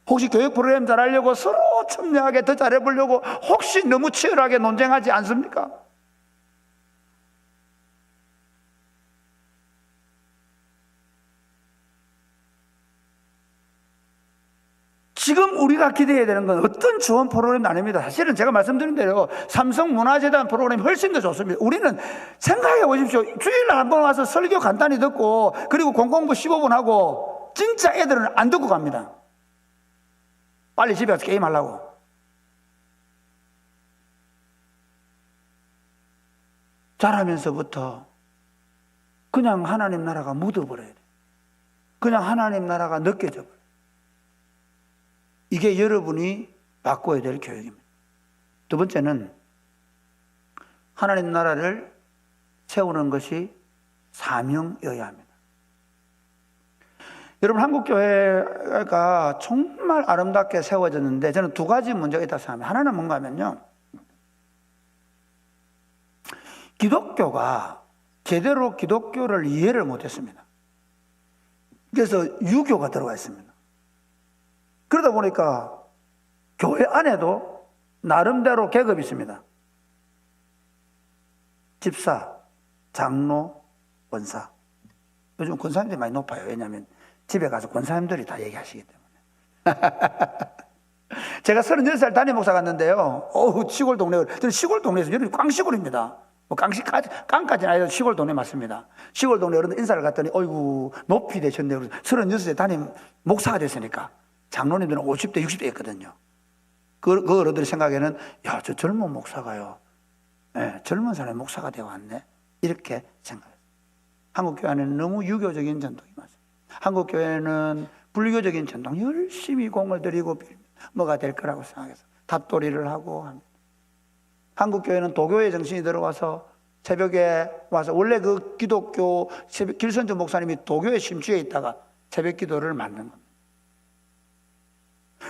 혹시 교육 프로그램 잘하려고 서로 첨예하게 더 잘해보려고 혹시 너무 치열하게 논쟁하지 않습니까? 지금 우리가 기대해야 되는 건 어떤 지원 프로그램도 아닙니다. 사실은 제가 말씀드린 대로 삼성문화재단 프로그램이 훨씬 더 좋습니다. 우리는 생각해 보십시오. 주일날 한 번 와서 설교 간단히 듣고 그리고 공공부 15분 하고 진짜 애들은 안 듣고 갑니다. 빨리 집에 가서 게임하려고. 자라면서부터 그냥 하나님 나라가 묻어버려야 돼. 그냥 하나님 나라가 느껴져 버려요. 이게 여러분이 바꿔야 될 교육입니다. 두 번째는 하나님 나라를 세우는 것이 사명이어야 합니다. 여러분, 한국교회가 정말 아름답게 세워졌는데 저는 두 가지 문제가 있다고 생각합니다. 하나는 뭔가 하면요, 기독교가 제대로 기독교를 이해를 못했습니다. 그래서 유교가 들어가 있습니다. 그러다 보니까 교회 안에도 나름대로 계급이 있습니다. 집사, 장로, 권사. 요즘 권사님들이 많이 높아요. 왜냐하면 집에 가서 권사님들이 다 얘기하시기 때문에. 제가 36살 담임 목사 갔는데요. 시골 동네, 저는 시골 동네에서 여러분이 깡시골입니다. 깡까지는 아니라 시골 동네 맞습니다. 시골 동네 어른들 인사를 갔더니 어이구 높이 되셨네요. 36세 담임 목사가 됐으니까 장로님들은 50대 60대였거든요. 그 어른들 생각에는 야, 저 젊은 목사가요 젊은 사람이 목사가 되어 왔네. 이렇게 생각했어요. 한국 교회는 너무 유교적인 전통이 많습니다. 한국 교회는 불교적인 전통 열심히 공을 들이고 뭐가 될 거라고 생각해서 답돌이를 하고 합니다. 한국 교회는 도교의 정신이 들어와서 새벽에 와서 원래 그 기독교 길선주 목사님이 도교에 심취해 있다가 새벽 기도를 만든 겁니다.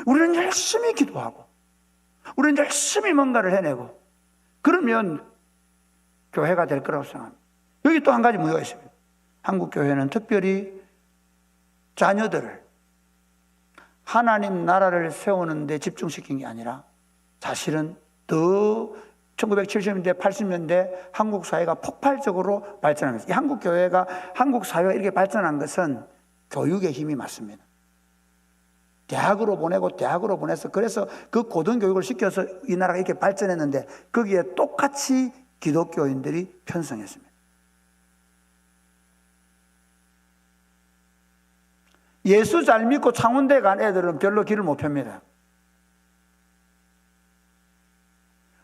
우리는 열심히 기도하고 우리는 열심히 뭔가를 해내고 그러면 교회가 될 거라고 생각합니다. 여기 또 한 가지 문제가 있습니다. 한국 교회는 특별히 자녀들을 하나님 나라를 세우는 데 집중시킨 게 아니라 사실은 더 1970년대, 80년대 한국 사회가 폭발적으로 발전한 것입니다. 이 한국 교회가, 한국 사회가 이렇게 발전한 것은 교육의 힘이 맞습니다. 대학으로 보내서 그래서 그 고등교육을 시켜서 이 나라가 이렇게 발전했는데 거기에 똑같이 기독교인들이 편성했습니다. 예수 잘 믿고 창원대 간 애들은 별로 길을 못 펴니다.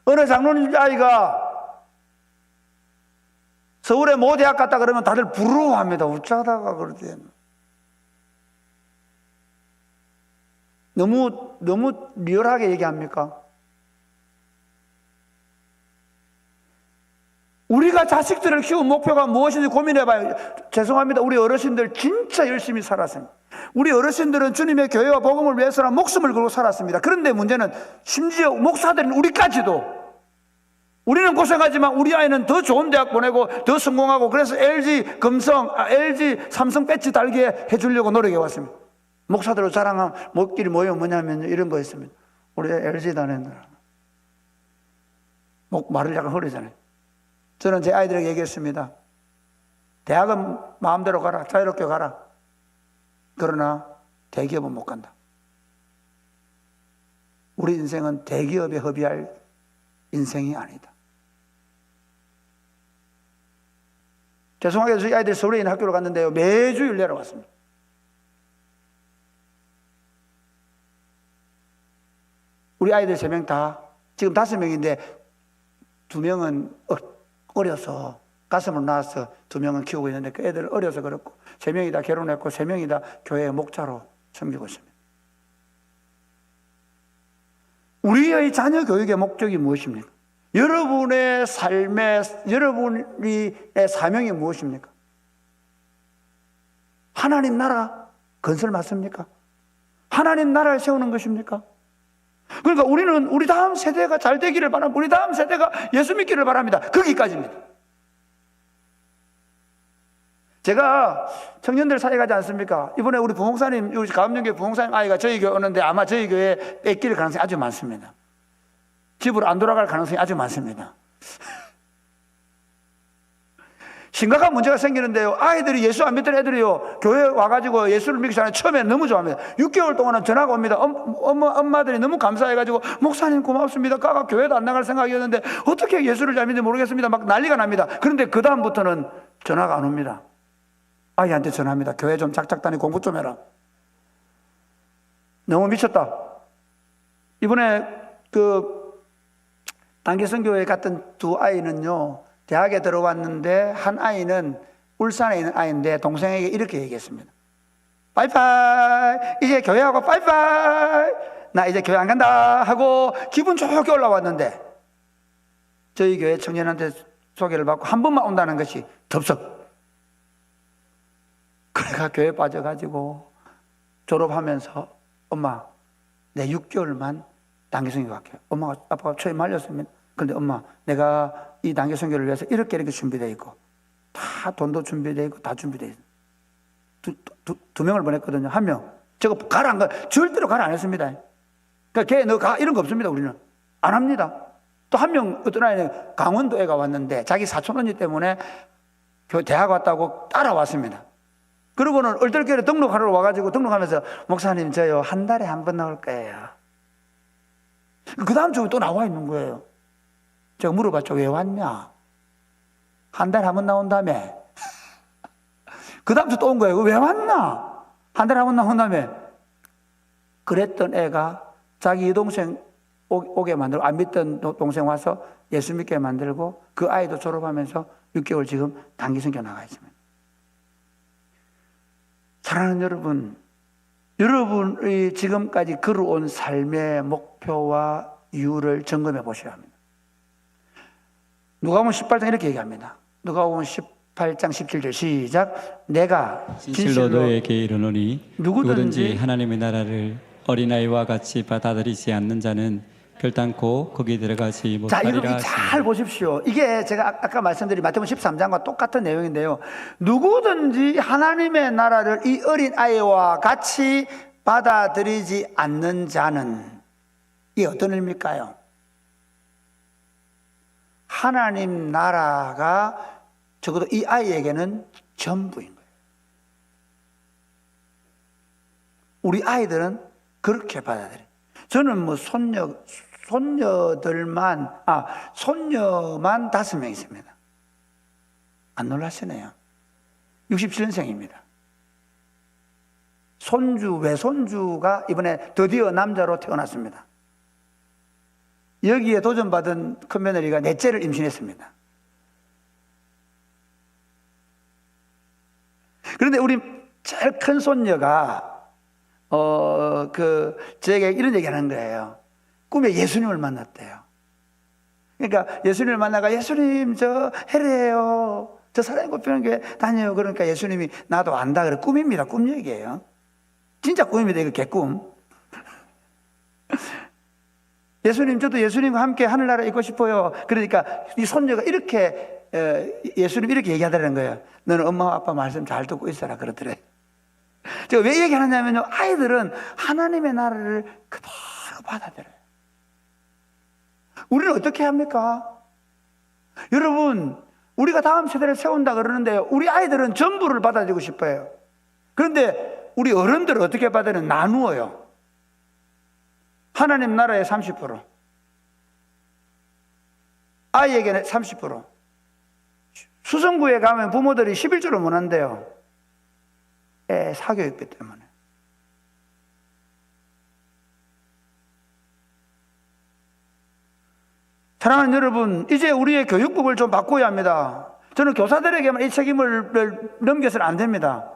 어느 장로님 아이가 서울에 모 대학 갔다 그러면 다들 부러워합니다. 어쩌다가 그러지. 너무 리얼하게 얘기합니까? 우리가 자식들을 키운 목표가 무엇인지 고민해봐요. 죄송합니다. 우리 어르신들 진짜 열심히 살았습니다. 우리 어르신들은 주님의 교회와 복음을 위해서는 목숨을 걸고 살았습니다. 그런데 문제는 심지어 목사들인 우리까지도 우리는 고생하지만 우리 아이는 더 좋은 대학 보내고 더 성공하고 그래서 LG 삼성 배지 달게 해주려고 노력해 왔습니다. 목사들로 자랑한 목길이 뭐냐면 이런 거였습니다. 우리 LG 다녔느라 말을 약간 흐리잖아요. 저는 제 아이들에게 얘기했습니다. 대학은 마음대로 가라. 자유롭게 가라. 그러나 대기업은 못 간다. 우리 인생은 대기업에 허비할 인생이 아니다. 죄송하게 저희 아이들이 서울에 있는 학교를 갔는데요. 매주 일내러 왔습니다. 우리 아이들 3명 다 지금 5명인데 2명은 어려서 가슴으로 낳아서 2명은 키우고 있는데 그 애들 어려서 그렇고 3명이 다 결혼했고 3명이 다 교회의 목자로 섬기고 있습니다. 우리의 자녀 교육의 목적이 무엇입니까? 여러분의 삶의 여러분의 사명이 무엇입니까? 하나님 나라 건설 맞습니까? 하나님 나라를 세우는 것입니까? 그러니까 우리는 우리 다음 세대가 잘 되기를 바랍니다. 우리 다음 세대가 예수 믿기를 바랍니다. 거기까지입니다. 제가 청년들 사회 가지 않습니까? 이번에 우리 부목사님, 우리 가음령교회 부목사님 아이가 저희 교회 오는데 아마 저희 교회에 뺏길 가능성이 아주 많습니다. 집으로 안 돌아갈 가능성이 아주 많습니다. 심각한 문제가 생기는데요. 아이들이 예수 안 믿던 애들이요. 교회 와가지고 예수를 믿기 전에 처음에 너무 좋아합니다. 6개월 동안은 전화가 옵니다. 엄마들이 너무 감사해가지고 목사님 고맙습니다. 까가 교회도 안 나갈 생각이었는데 어떻게 예수를 잘 믿는지 모르겠습니다. 막 난리가 납니다. 그런데 그 다음부터는 전화가 안 옵니다. 아이한테 전화합니다. 교회 좀 작작다니 공부 좀 해라. 너무 미쳤다. 이번에 단계선교회 갔던 2 아이는요. 대학에 들어왔는데 한 아이는 울산에 있는 아이인데 동생에게 이렇게 얘기했습니다. 빠이빠이 이제 교회하고 빠이빠이 나 이제 교회 안 간다 하고 기분 좋게 올라왔는데 저희 교회 청년한테 소개를 받고 한 번만 온다는 것이 덥석. 그래가 교회 빠져가지고 졸업하면서 엄마 내 6개월만 단계선교 갈게요. 엄마가 아빠가 처음에 말렸습니다. 그런데 엄마 내가 이 단계 선교를 위해서 이렇게 준비되어 있고 다 돈도 준비되어 있고 다 준비되어 있어요. 두 명을 보냈거든요. 1명 저거 가라 안 가 절대로 가라 안 했습니다. 그러니까 걔 너 가 이런 거 없습니다. 우리는 안 합니다. 또 1명 어떤 아이는 강원도 애가 왔는데 자기 사촌 언니 때문에 대학 왔다고 따라왔습니다. 그러고는 얼떨결에 등록하러 와가지고 등록하면서 목사님 저요 1달에 1번 나올 거예요. 그 다음 주에 또 나와 있는 거예요. 제가 물어봤죠. 왜 왔냐? 1달에 1번 나온다며. 그 다음 주 또 온 거예요. 왜 왔나? 1달에 1번 나온다며. 그랬던 애가 자기 여동생 오게 만들고 안 믿던 동생 와서 예수 믿게 만들고 그 아이도 졸업하면서 6개월 지금 단기 선교 나가 있습니다. 사랑하는 여러분, 여러분의 지금까지 걸어온 삶의 목표와 이유를 점검해 보셔야 합니다. 누가복음 18장 이렇게 얘기합니다. 누가복음 18장 17절 시작. 내가 진실로 너에게 이르노니 누구든지 누구든지 하나님의 나라를 어린아이와 같이 받아들이지 않는 자는 결단코 거기 들어가지 자, 못하리라 여러분 잘 보십시오. 이게 제가 아까 말씀드린 마태복음 13장과 똑같은 내용인데요. 누구든지 하나님의 나라를 이 어린 아이와 같이 받아들이지 않는 자는, 이게 어떤 의미일까요? 하나님 나라가 적어도 이 아이에게는 전부인 거예요. 우리 아이들은 그렇게 받아들여요. 저는 뭐 손녀만 5명 있습니다. 안 놀라시네요. 67년생입니다. 외손주가 이번에 드디어 남자로 태어났습니다. 여기에 도전받은 큰며느리가 넷째를 임신했습니다. 그런데 우리 제일 큰 손녀가 저에게 이런 얘기 하는 거예요. 꿈에 예수님을 만났대요. 그러니까 예수님을 만나가 예수님 저 해래요. 저 사랑의 꽃피는 교회 다녀요. 그러니까 예수님이 나도 안다. 그래. 꿈입니다. 꿈 얘기예요. 진짜 꿈입니다. 이거 개꿈. 예수님 저도 예수님과 함께 하늘나라에 있고 싶어요. 그러니까 이 손녀가 이렇게 예수님 이렇게 얘기하더라는 거예요. 너는 엄마와 아빠 말씀 잘 듣고 있어라 그러더래. 제가 왜 얘기하느냐면요, 아이들은 하나님의 나라를 그대로 받아들여요. 우리는 어떻게 합니까? 여러분, 우리가 다음 세대를 세운다 그러는데요, 우리 아이들은 전부를 받아들이고 싶어요. 그런데 우리 어른들은 어떻게 받아들여요? 나누어요. 하나님 나라에 30%, 아이에게는 30%. 수성구에 가면 부모들이 11조를 못 한대요. 사교육비 때문에. 사랑하는 여러분, 이제 우리의 교육법을 좀 바꿔야 합니다. 저는 교사들에게만 이 책임을 넘겨서는 안 됩니다.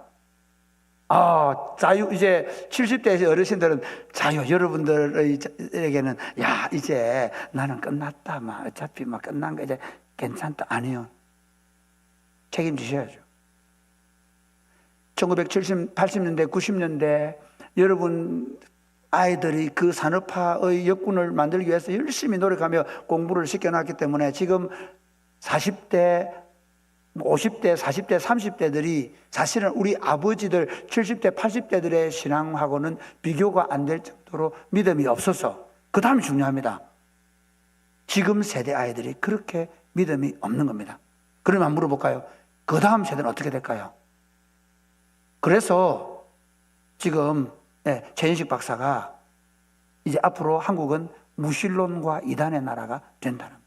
이제 70대 어르신들은 여러분들에게는 이제 나는 끝났다. 어차피 끝난 거 이제 괜찮다. 아니요. 책임지셔야죠. 1970, 80년대, 90년대 여러분 아이들이 그 산업화의 여건을 만들기 위해서 열심히 노력하며 공부를 시켜놨기 때문에 지금 40대, 50대, 40대, 30대들이 사실은 우리 아버지들 70대, 80대들의 신앙하고는 비교가 안 될 정도로 믿음이 없어서, 그 다음이 중요합니다. 지금 세대 아이들이 그렇게 믿음이 없는 겁니다. 그러면 물어볼까요? 그 다음 세대는 어떻게 될까요? 그래서 지금 최인식 박사가 이제 앞으로 한국은 무신론과 이단의 나라가 된다는 거예요.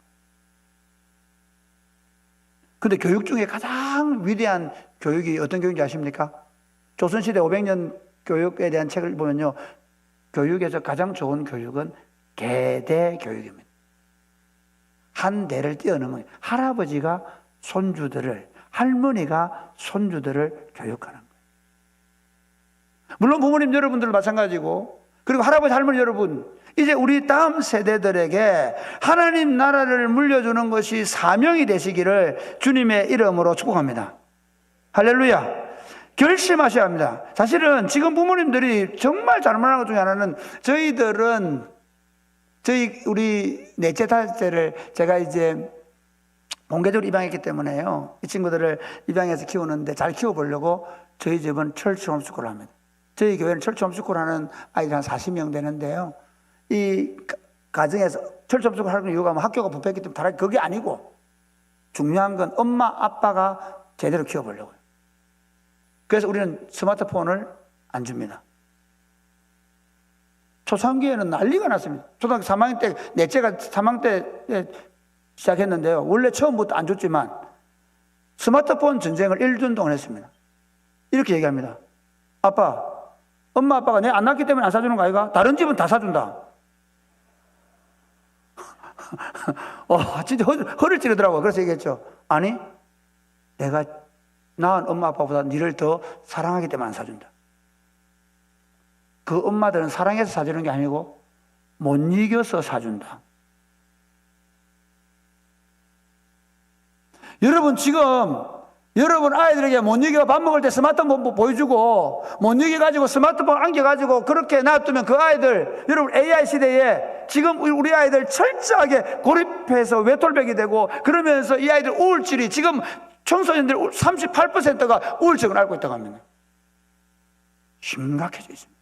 근데 교육 중에 가장 위대한 교육이 어떤 교육인지 아십니까? 조선시대 500년 교육에 대한 책을 보면요, 교육에서 가장 좋은 교육은 계대 교육입니다. 한 대를 뛰어넘은, 할아버지가 손주들을, 할머니가 손주들을 교육하는 거예요. 물론 부모님 여러분들 마찬가지고, 그리고 할아버지 할머니 여러분, 이제 우리 다음 세대들에게 하나님 나라를 물려주는 것이 사명이 되시기를 주님의 이름으로 축복합니다. 할렐루야. 결심하셔야 합니다. 사실은 지금 부모님들이 정말 잘못하는 것 중에 하나는, 우리 넷째 다섯째를 제가 이제 공개적으로 입양했기 때문에요, 이 친구들을 입양해서 키우는데 잘 키워보려고 저희 집은 철치 홈스쿨을 합니다. 저희 교회는 철치 홈스쿨 하는 아이들 한 40명 되는데요, 이 가정에서 철치 홈스쿨 하는 이유가 학교가 부패했기 때문에 다른 그게 아니고, 중요한 건 엄마 아빠가 제대로 키워보려고요. 그래서 우리는 스마트폰을 안 줍니다. 초3기에는 난리가 났습니다. 초등학교 3학년 때, 넷째가 3학년 때 시작했는데요, 원래 처음부터 안 줬지만 스마트폰 전쟁을 1년 동안 했습니다. 이렇게 얘기합니다. 엄마 아빠가 내 안 낳기 때문에 안 사주는 거 아이가? 다른 집은 다 사준다. 진짜 허를 찌르더라고요. 그래서 얘기했죠. 아니, 내가 낳은 엄마 아빠보다 니를 더 사랑하기 때문에 안 사준다. 그 엄마들은 사랑해서 사주는 게 아니고 못 이겨서 사준다. 여러분 지금 여러분 아이들에게 못 이겨 밥 먹을 때 스마트폰 보여주고 못 이겨가지고 스마트폰 안겨가지고 그렇게 놔두면 그 아이들, 여러분 AI 시대에 지금 우리 아이들 철저하게 고립해서 외톨백이 되고 그러면서 이 아이들 우울증이 지금 청소년들 38%가 우울증을 앓고 있다고 합니다. 심각해져 있습니다.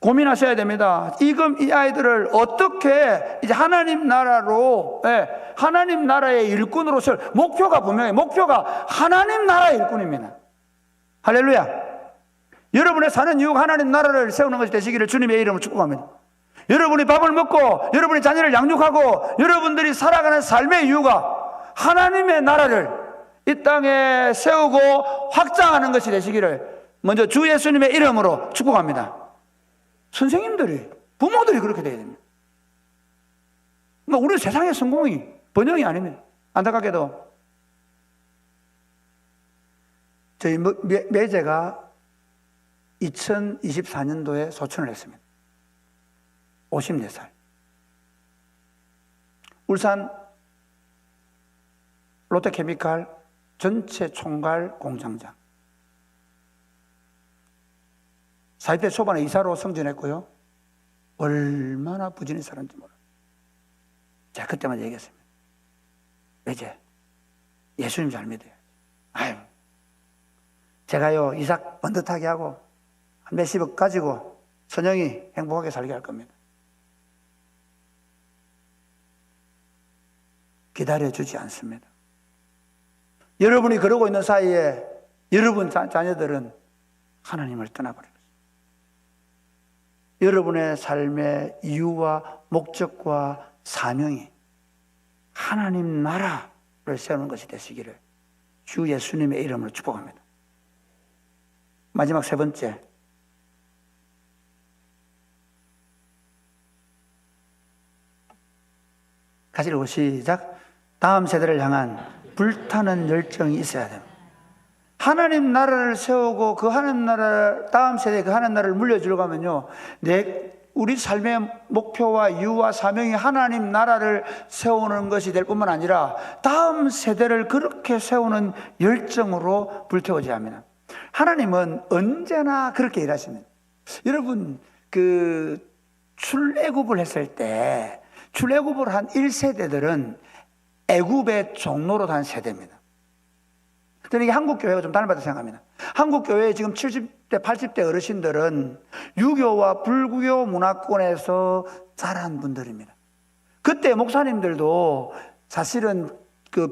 고민하셔야 됩니다. 지금 이 아이들을 어떻게 이제 하나님 나라로, 하나님 나라의 일꾼으로 설 목표가 분명히 목표가 하나님 나라의 일꾼입니다. 할렐루야. 여러분의 사는 이유가 하나님 나라를 세우는 것이 되시기를 주님의 이름으로 축복합니다. 여러분이 밥을 먹고 여러분이 자녀를 양육하고 여러분들이 살아가는 삶의 이유가 하나님의 나라를 이 땅에 세우고 확장하는 것이 되시기를 먼저 주 예수님의 이름으로 축복합니다. 선생님들이, 부모들이 그렇게 돼야 됩니다. 우리 세상의 성공이 번영이 아닙니다. 안타깝게도 저희 매제가 2024년도에 소천을 했습니다. 54살. 울산 롯데케미칼 전체 총괄 공장장. 40대 초반에 이사로 승진했고요. 얼마나 부진히 살았는지 몰라요. 제가 그때만 얘기했습니다. 이제 예수님 잘 믿어요. 아유, 제가요 이사 번듯하게 하고 한 몇십억 가지고 선영이 행복하게 살게 할 겁니다. 기다려주지 않습니다. 여러분이 그러고 있는 사이에 여러분 자녀들은 하나님을 떠나버려요. 여러분의 삶의 이유와 목적과 사명이 하나님 나라를 세우는 것이 되시기를 주 예수님의 이름으로 축복합니다. 마지막 세 번째, 같이 읽고 시작. 다음 세대를 향한 불타는 열정이 있어야 됩니다. 하나님 나라를 세우고 그 하나님 나라, 다음 세대에 그 하나님 나라를 물려주려고 하면요, 우리 삶의 목표와 이유와 사명이 하나님 나라를 세우는 것이 될 뿐만 아니라 다음 세대를 그렇게 세우는 열정으로 불태워져야 합니다. 하나님은 언제나 그렇게 일하십니다. 여러분, 출애굽을 했을 때 출애굽을 한 1세대들은 애굽의 종로로 단 세대입니다. 저는 이게 한국 교회가 좀 닮았다고 생각합니다. 한국 교회에 지금 70대, 80대 어르신들은 유교와 불구교 문화권에서 자란 분들입니다. 그때 목사님들도 사실은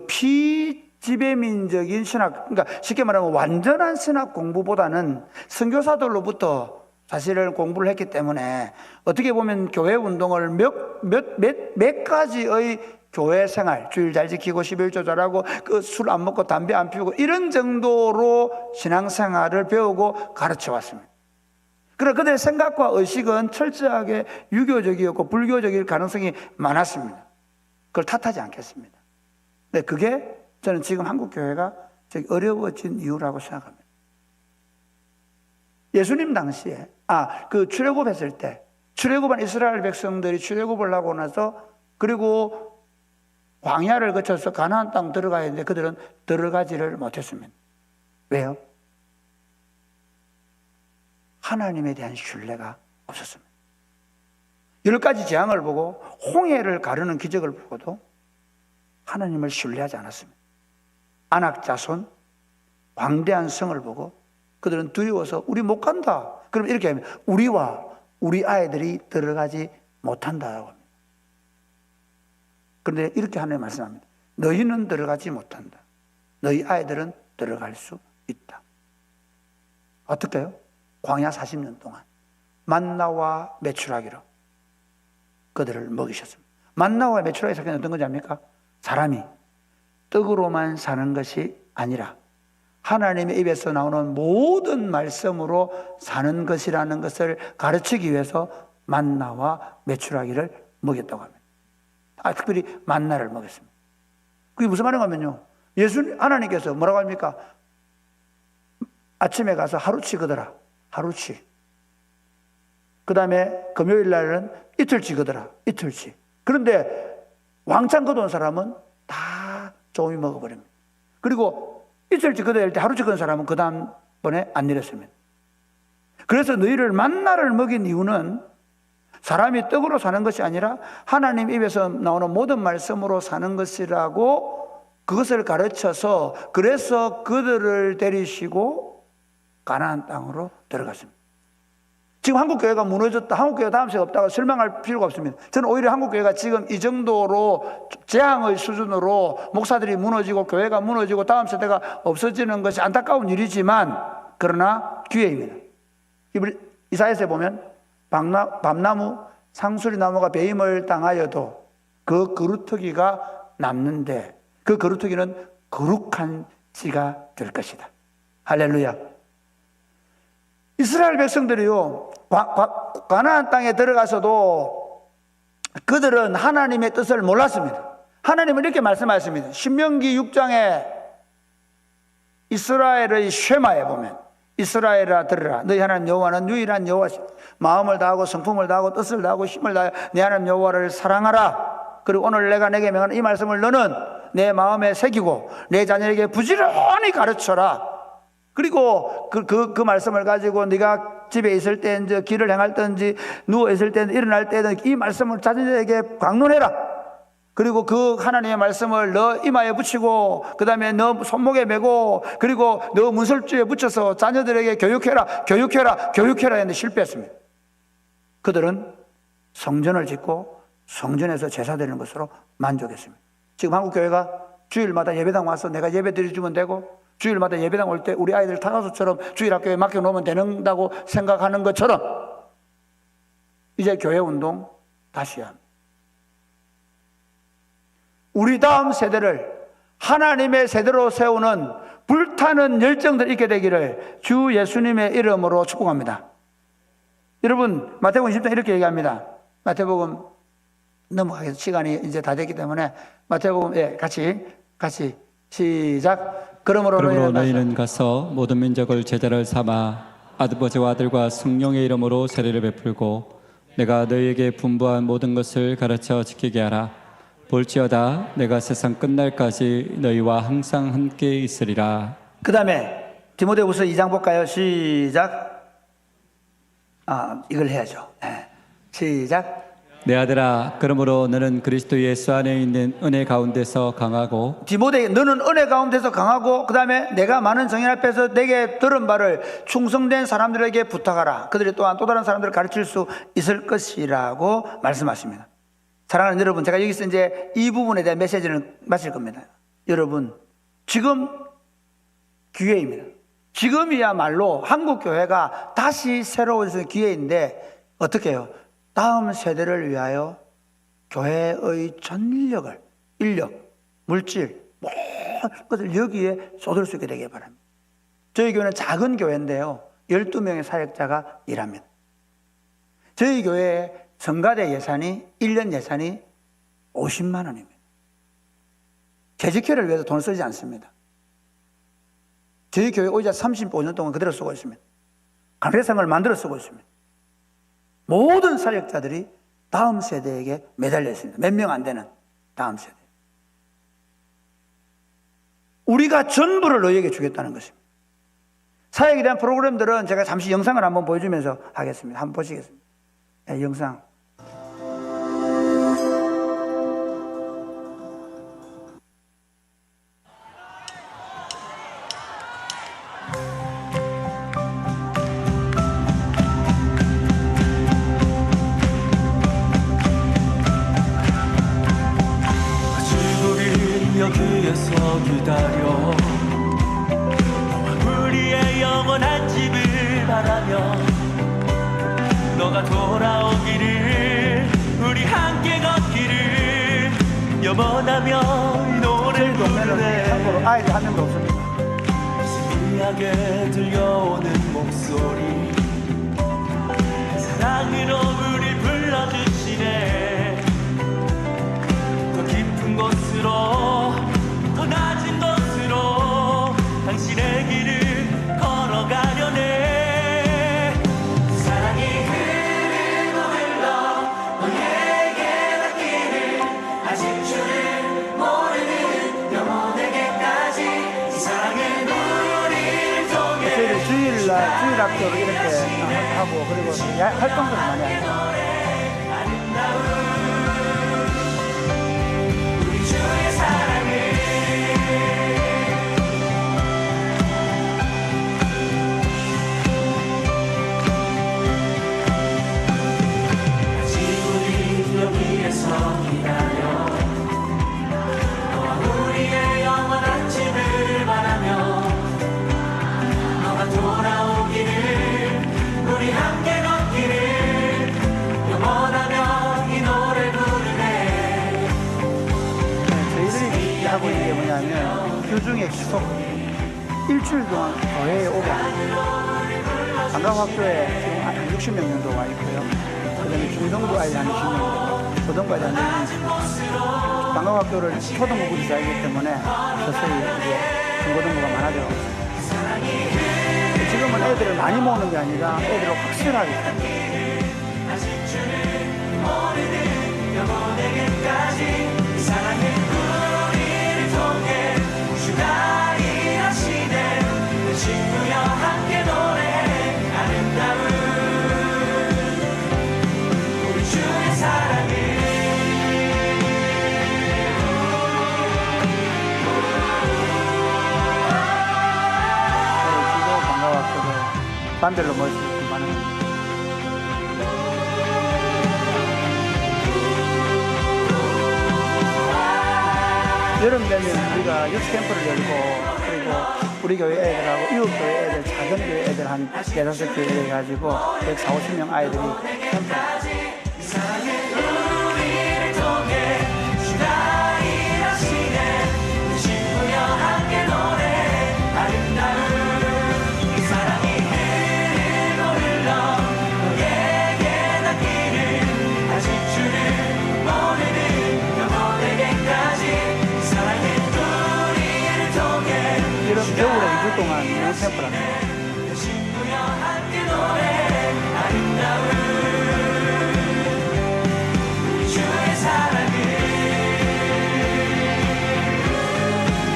피지배민적인 신학, 그러니까 쉽게 말하면 완전한 신학 공부보다는 선교사들로부터 사실은 공부를 했기 때문에 어떻게 보면 교회 운동을 몇 가지의 교회 생활, 주일 잘 지키고 11조 잘하고 술 안 먹고 담배 안 피우고 이런 정도로 신앙생활을 배우고 가르쳐 왔습니다. 그러나 그들의 생각과 의식은 철저하게 유교적이었고 불교적일 가능성이 많았습니다. 그걸 탓하지 않겠습니다. 근데 그게 저는 지금 한국 교회가 어려워진 이유라고 생각합니다. 예수님 당시에 출애굽했을 때 출애굽한 이스라엘 백성들이 출애굽을 하고 나서 그리고 광야를 거쳐서 가나안 땅 들어가야 했는데 그들은 들어가지를 못했습니다. 왜요? 하나님에 대한 신뢰가 없었습니다. 10가지 재앙을 보고 홍해를 가르는 기적을 보고도 하나님을 신뢰하지 않았습니다. 안악자손, 광대한 성을 보고 그들은 두려워서 우리 못 간다. 그럼 이렇게 하면 우리와 우리 아이들이 들어가지 못한다고 합니다. 그런데 이렇게 하나님 말씀합니다. 너희는 들어가지 못한다. 너희 아이들은 들어갈 수 있다. 어떻게 해요? 광야 40년 동안 만나와 메추라기로 그들을 먹이셨습니다. 만나와 메추라기 사건은 어떤 건지 압니까? 사람이 떡으로만 사는 것이 아니라 하나님의 입에서 나오는 모든 말씀으로 사는 것이라는 것을 가르치기 위해서 만나와 메추라기를 먹였다고 합니다. 특별히 만나를 먹였습니다. 그게 무슨 말인가면요, 하나님께서 뭐라고 합니까? 아침에 가서 하루치 거더라. 하루치. 그 다음에 금요일 날은 이틀치 거더라. 이틀치. 그런데 왕창 거둔 사람은 다 조금이 먹어버립니다. 그리고 이틀치 거둬야 할 때 하루치 거둔 사람은 그 다음번에 안 내렸습니다. 그래서 너희를 만나를 먹인 이유는 사람이 떡으로 사는 것이 아니라 하나님 입에서 나오는 모든 말씀으로 사는 것이라고 그것을 가르쳐서, 그래서 그들을 데리시고 가나안 땅으로 들어갔습니다. 지금 한국교회가 무너졌다, 한국교회가 다음 세가 없다고 실망할 필요가 없습니다. 저는 오히려 한국교회가 지금 이 정도로 재앙의 수준으로 목사들이 무너지고 교회가 무너지고 다음 세대가 없어지는 것이 안타까운 일이지만, 그러나 기회입니다. 이사야서에 보면 밤나무, 상수리나무가 배임을 당하여도 그 그루터기가 남는데 그 그루터기는 거룩한 지가 될 것이다. 할렐루야. 이스라엘 백성들이요, 가나안 땅에 들어가서도 그들은 하나님의 뜻을 몰랐습니다. 하나님은 이렇게 말씀하셨습니다. 신명기 6장에 이스라엘의 쉐마에 보면, 이스라엘아 들으라, 너희 하나님 여호와는 유일한 여호와시, 마음을 다하고 성품을 다하고 뜻을 다하고 힘을 다하여 내 하나님 여호와를 사랑하라. 그리고 오늘 내가 내게 명하는 이 말씀을 너는 내 마음에 새기고 내 자녀에게 부지런히 가르쳐라. 그리고 그 말씀을 가지고 네가 집에 있을 때든지 길을 행할 때든지 누워 있을 때든지 일어날 때든지 이 말씀을 자녀에게 강론해라. 그리고 그 하나님의 말씀을 너 이마에 붙이고 그 다음에 너 손목에 메고 그리고 너 문설주에 붙여서 자녀들에게 교육해라, 교육해라, 교육해라 했는데 실패했습니다. 그들은 성전을 짓고 성전에서 제사 드리는 것으로 만족했습니다. 지금 한국교회가 주일마다 예배당 와서 내가 예배 드려주면 되고, 주일마다 예배당 올 때 우리 아이들 타가수처럼 주일학교에 맡겨놓으면 된다고 생각하는 것처럼 이제 교회 운동 다시 합니다. 우리 다음 세대를 하나님의 세대로 세우는 불타는 열정들 있게 되기를 주 예수님의 이름으로 축복합니다. 여러분, 마태복음 20장 이렇게 얘기합니다. 마태복음 넘어가겠습니다. 시간이 이제 다 됐기 때문에 마태복음 같이 시작. 그러므로 너희는 가서 모든 민족을 제자를 삼아 아버지와 아들과 성령의 이름으로 세례를 베풀고 내가 너희에게 분부한 모든 것을 가르쳐 지키게 하라. 볼지어다 내가 세상 끝날까지 너희와 항상 함께 있으리라. 그 다음에 디모데후서 2장 볼까요? 시작. 이걸 해야죠. 시작. 내 아들아, 그러므로 너는 그리스도 예수 안에 있는 은혜 가운데서 강하고, 디모데 너는 은혜 가운데서 강하고, 그 다음에 내가 많은 정인 앞에서 내게 들은 바를 충성된 사람들에게 부탁하라. 그들이 또한 또 다른 사람들을 가르칠 수 있을 것이라고 말씀하십니다. 사랑하는 여러분, 제가 여기서 이제 이 부분에 대한 메시지를 마칠 겁니다. 여러분, 지금 기회입니다. 지금이야말로 한국교회가 다시 새로워지는 기회인데 어떻게 해요? 다음 세대를 위하여 교회의 전 인력을, 인력, 물질, 모든 것을 여기에 쏟을 수 있게 되길 바랍니다. 저희 교회는 작은 교회인데요, 12명의 사역자가 일합니다. 저희 교회의 성가대 예산이 1년 예산이 50만 원입니다. 재직회를 위해서 돈을 쓰지 않습니다. 저희 교회 의자 35년 동안 그대로 쓰고 있습니다. 강대상을 만들어 쓰고 있습니다. 모든 사역자들이 다음 세대에게 매달려 있습니다. 몇 명 안 되는 다음 세대. 우리가 전부를 너희에게 주겠다는 것입니다. 사역에 대한 프로그램들은 제가 잠시 영상을 한번 보여주면서 하겠습니다. 한번 보시겠습니다. 영상. 여기에서 기다려 너와 우리의 영원한 집을 바라며 너가 돌아오기를 우리 함께 걷기를 염원하며 이 노래를 부르네. 아이들 한 명도 없습니다. 신기하게 들려오는 목소리 사랑으로 우리 불러주시네. 더 깊은 곳으로 더 낮은 곳으로 당신의 길을 걸어가려네. 사랑이 흐르고 흘러 너에게 닿기를 아직 줄을 모르는 영혼에게까지 이 사랑의 우리를 통해 저희들 주일 학교를 이렇게 하고 그리고 활동들을 많이 하죠. 우리 주의 사랑을 아직 우리 여기에서 기다려 너와 우리의 영원한 집을 바라며 너가 돌아오기를 우리 함께 걷기를 영원하며 이 노래 부르네. 저희들이 하고 있는 게 뭐냐면 교중에 계속 일주일 동안 교회에 오게 합니다. 방과학교에 지금 한 60명 정도 와 있고요. 그다음에 중등부 아이들 한 20명 되고 고등부 아이들 한 20명. 방과학교를 초등부 구조자이기 때문에 서서히 이제 중고등부가 많아지고 있습니다. 지금은 애들을 많이 모으는 게 아니라 애들을 확실하게 아직 주를 모르는 영혼에게까지 이 사랑의 우리를 통해 주가 일하시네. 내 친구여 함께 노래해 아름다운 우리 주의 사랑을. 주로 방과학교를 반별로 모일 수 있는 많은 여름 되면 우리가 유스 캠프를 열고 그리고 우리 교회 애들하고 이웃 교회 애들 작은 교회 애들 한 4-5 교회 해가지고 140-50명 아이들이 캠프를 이 사랑의 우리를 통해 주가 일하시네. 내 친구여 함께 노래해 아름다운 이 사랑이 흐르고 흘러 너에게 닿기를 아직 주를 모르는 영혼에게까지 이 사랑의 우리를 통해 이런 겨울에 2주 동안 이런 캠프를 합니다. 내 친구여 함께 노래해 아름다운 우리 주의 사랑을.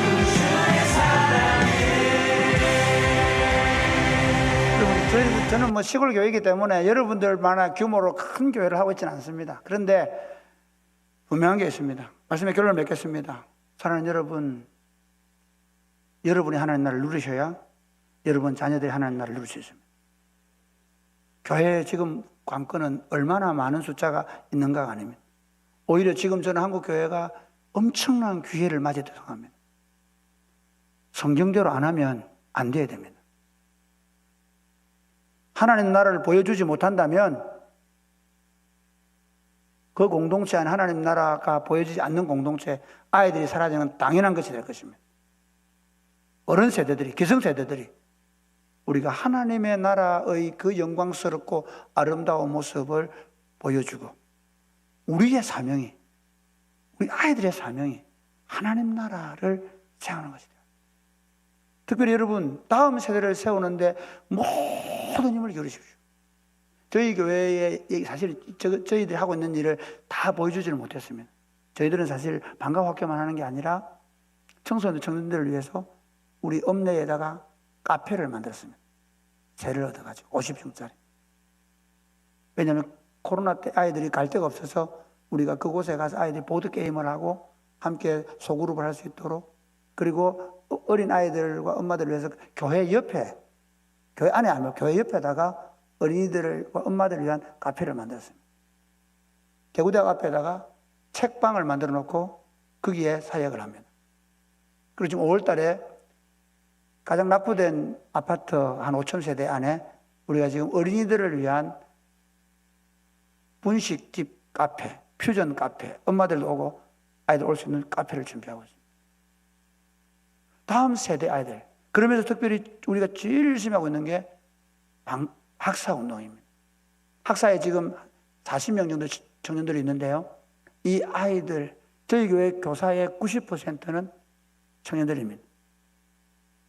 우리 주의 사랑을. 여러분, 저는 뭐 시골 교회이기 때문에 여러분들만한 규모로 큰 교회를 하고 있지는 않습니다. 그런데 분명한 게 있습니다. 말씀의 결론을 맺겠습니다. 사랑하는 여러분, 여러분이 하나님 나라를 누리셔야 여러분 자녀들이 하나님 나라를 누릴 수 있습니다. 교회에 지금 관건은 얼마나 많은 숫자가 있는가가 아닙니다. 오히려 지금 저는 한국 교회가 엄청난 기회를 맞이해 생각합니다. 성경대로 안 하면 안 돼야 됩니다. 하나님 나라를 보여주지 못한다면 그 공동체 안에 하나님 나라가 보여지지 않는 공동체 아이들이 사라지는 당연한 것이 될 것입니다. 어른 세대들이, 기성 세대들이 우리가 하나님의 나라의 그 영광스럽고 아름다운 모습을 보여주고 우리의 사명이, 우리 아이들의 사명이 하나님 나라를 세우는 것이다. 특별히 여러분, 다음 세대를 세우는데 모든 힘을 기울이십시오. 저희 교회에 사실 저희들이 하고 있는 일을 다 보여주지는 못했습니다. 저희들은 사실 방과학교만 하는 게 아니라 청소년, 청년들을 위해서 우리 읍내에다가 카페를 만들었습니다. 세를 얻어가지고 50층짜리. 왜냐하면 코로나 때 아이들이 갈 데가 없어서 우리가 그곳에 가서 아이들이 보드게임을 하고 함께 소그룹을 할 수 있도록, 그리고 어린 아이들과 엄마들을 위해서 교회 옆에, 교회 안에 아니면 교회 옆에다가 어린이들과 엄마들을 위한 카페를 만들었습니다. 대구대학 앞에다가 책방을 만들어 놓고 거기에 사역을 합니다. 그리고 지금 5월 달에 가장 낙후된 아파트 한 5,000세대 안에 우리가 지금 어린이들을 위한 분식집 카페, 퓨전 카페, 엄마들도 오고 아이들 올 수 있는 카페를 준비하고 있습니다. 다음 세대 아이들. 그러면서 특별히 우리가 제일 열심히 하고 있는 게 학사 운동입니다. 학사에 지금 40명 정도 청년들이 있는데요. 이 아이들, 저희 교회 교사의 90%는 청년들입니다.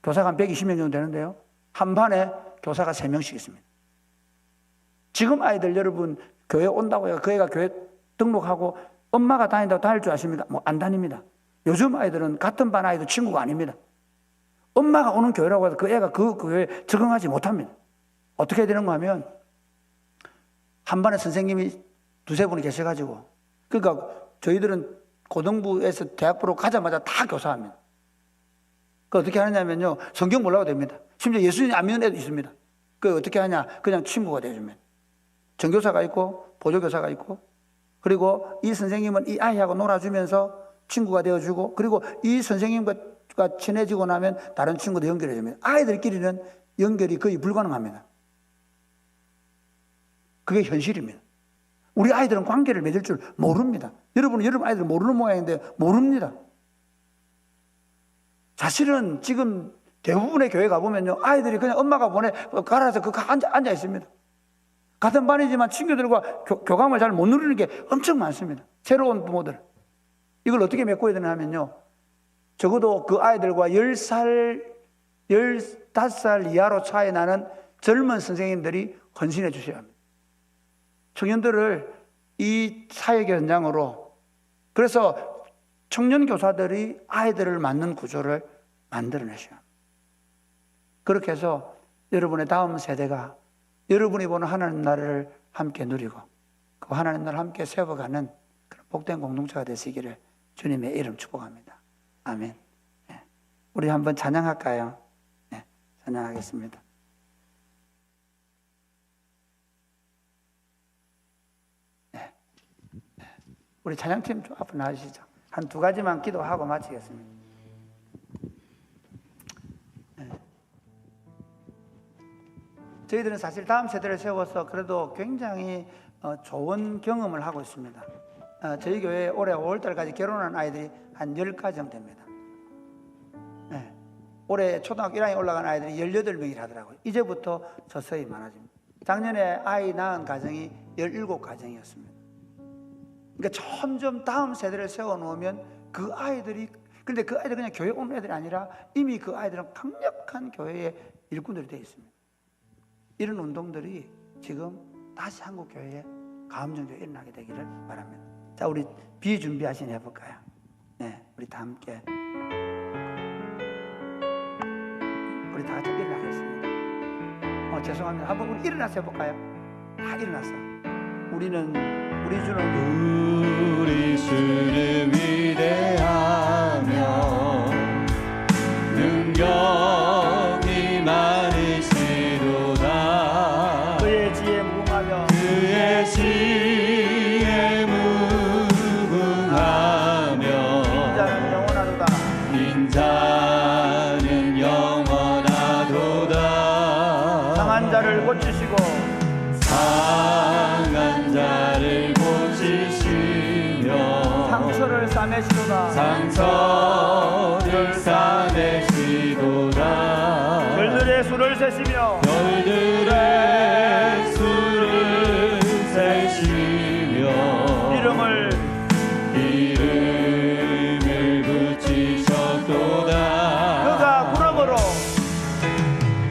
교사가 한 120명 정도 되는데요. 한 반에 교사가 3명씩 있습니다. 지금 아이들 여러분 교회 온다고 해서 그 애가 교회 등록하고 엄마가 다닌다고 다닐 줄 아십니까? 뭐 안 다닙니다. 요즘 아이들은 같은 반 아이도 친구가 아닙니다. 엄마가 오는 교회라고 해서 그 애가 그 교회에 적응하지 못합니다. 어떻게 해야 되는가 하면 한 반에 선생님이 두세 분이 계셔가지고, 그러니까 저희들은 고등부에서 대학부로 가자마자 다 교사합니다. 그 어떻게 하느냐면요, 성경 몰라도 됩니다. 심지어 예수님 안 믿는 애도 있습니다. 그 어떻게 하냐, 그냥 친구가 되어줍니다. 전교사가 있고 보조교사가 있고, 그리고 이 선생님은 이 아이하고 놀아주면서 친구가 되어주고, 그리고 이 선생님과 친해지고 나면 다른 친구도 연결해줍니다. 아이들끼리는 연결이 거의 불가능합니다. 그게 현실입니다. 우리 아이들은 관계를 맺을 줄 모릅니다. 여러분은 여러분 아이들 모르는 모양인데 모릅니다. 사실은 지금 대부분의 교회 가보면요, 아이들이 그냥 엄마가 가라서 앉아 있습니다. 같은 반이지만 친구들과 교감을 잘 못 누리는 게 엄청 많습니다. 새로운 부모들. 이걸 어떻게 메꿔야 되나 하면요, 적어도 그 아이들과 10살, 15살 이하로 차이 나는 젊은 선생님들이 헌신해 주셔야 합니다. 청년들을 이 사역 현장으로, 그래서 청년 교사들이 아이들을 맞는 구조를 만들어내셔야 합니다. 그렇게 해서 여러분의 다음 세대가 여러분이 보는 하나님 나라를 함께 누리고 그 하나님 나라를 함께 세워가는 그런 복된 공동체가 되시기를 주님의 이름 축복합니다. 아멘. 네. 우리 한번 찬양할까요? 네, 찬양하겠습니다. 네. 네. 우리 찬양팀 좀 앞으로 나와주시죠. 한 2가지만 기도하고 마치겠습니다. 네. 저희들은 사실 다음 세대를 세워서 그래도 굉장히 좋은 경험을 하고 있습니다. 저희 교회에 올해 5월달까지 결혼한 아이들이 한 10가정 됩니다. 네. 올해 초등학교 1학년 올라간 아이들이 18명이라더라고요. 이제부터 서서히 많아집니다. 작년에 아이 낳은 가정이 17가정이었습니다. 그러니까 점점 다음 세대를 세워놓으면 그 아이들이, 근데 그 아이들이 그냥 교회 오는 애들이 아니라 이미 그 아이들은 강력한 교회의 일꾼들이 되어 있습니다. 이런 운동들이 지금 다시 한국 교회에 가음정교에 일어나게 되기를 바랍니다. 자, 우리 비준비하신 해볼까요? 네, 우리 다 함께 우리 다 같이 일어나겠습니다. 죄송합니다. 한번 우리 일어나서 해볼까요? 다 일어나서 우리 주는 위대하며 능력이 많으시도다. 그의 지혜 무궁하며 인자는 영원하도다. 상한 자를 고치시고 상처를 싸매시도다. 별들의 수를 세시며 이름을 붙이셨도다.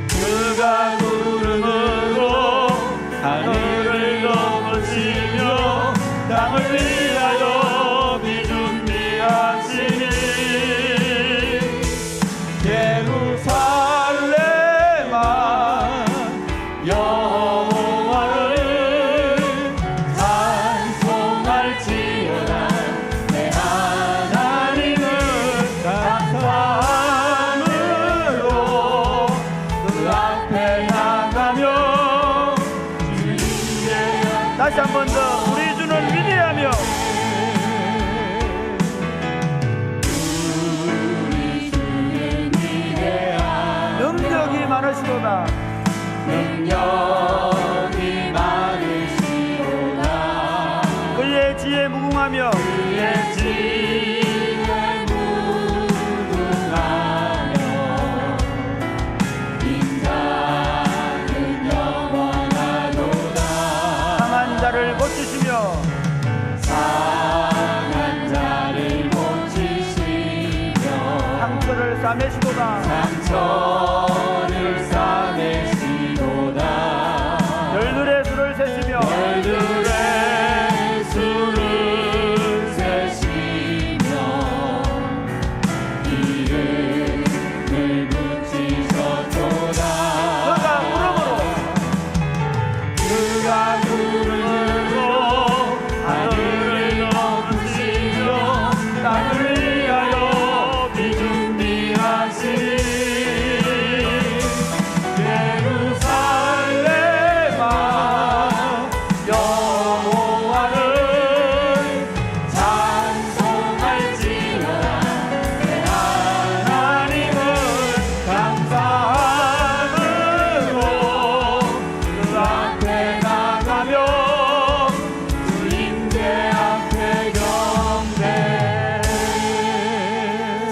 그가 구름으로 하늘을 덮으시며 땅을 위하여 비준비하시니 예루살렘아 여호와를 찬송할지어다. 내 하나님을 감사함으로 그 앞에 나가며 다시 한 번 더 우리 주는 위대하며 능력이 많으시도다. 그의 지혜 무궁하며 인자는 영원하도다. 상한 자를 고치시며 싸매시도다. 상처를 싸매시도다. 열들의 수를 세시며 열들의 수를 세시며 이름을 붙이셨도다. 그가 구름으로 하늘을 덮으시며 땅을 위하여 비준비하시니 예루살렘아 여호와를 찬송할지어다. 내 하나님을 감사함으로 그 앞에 나가며 주 임재 앞에 경배해.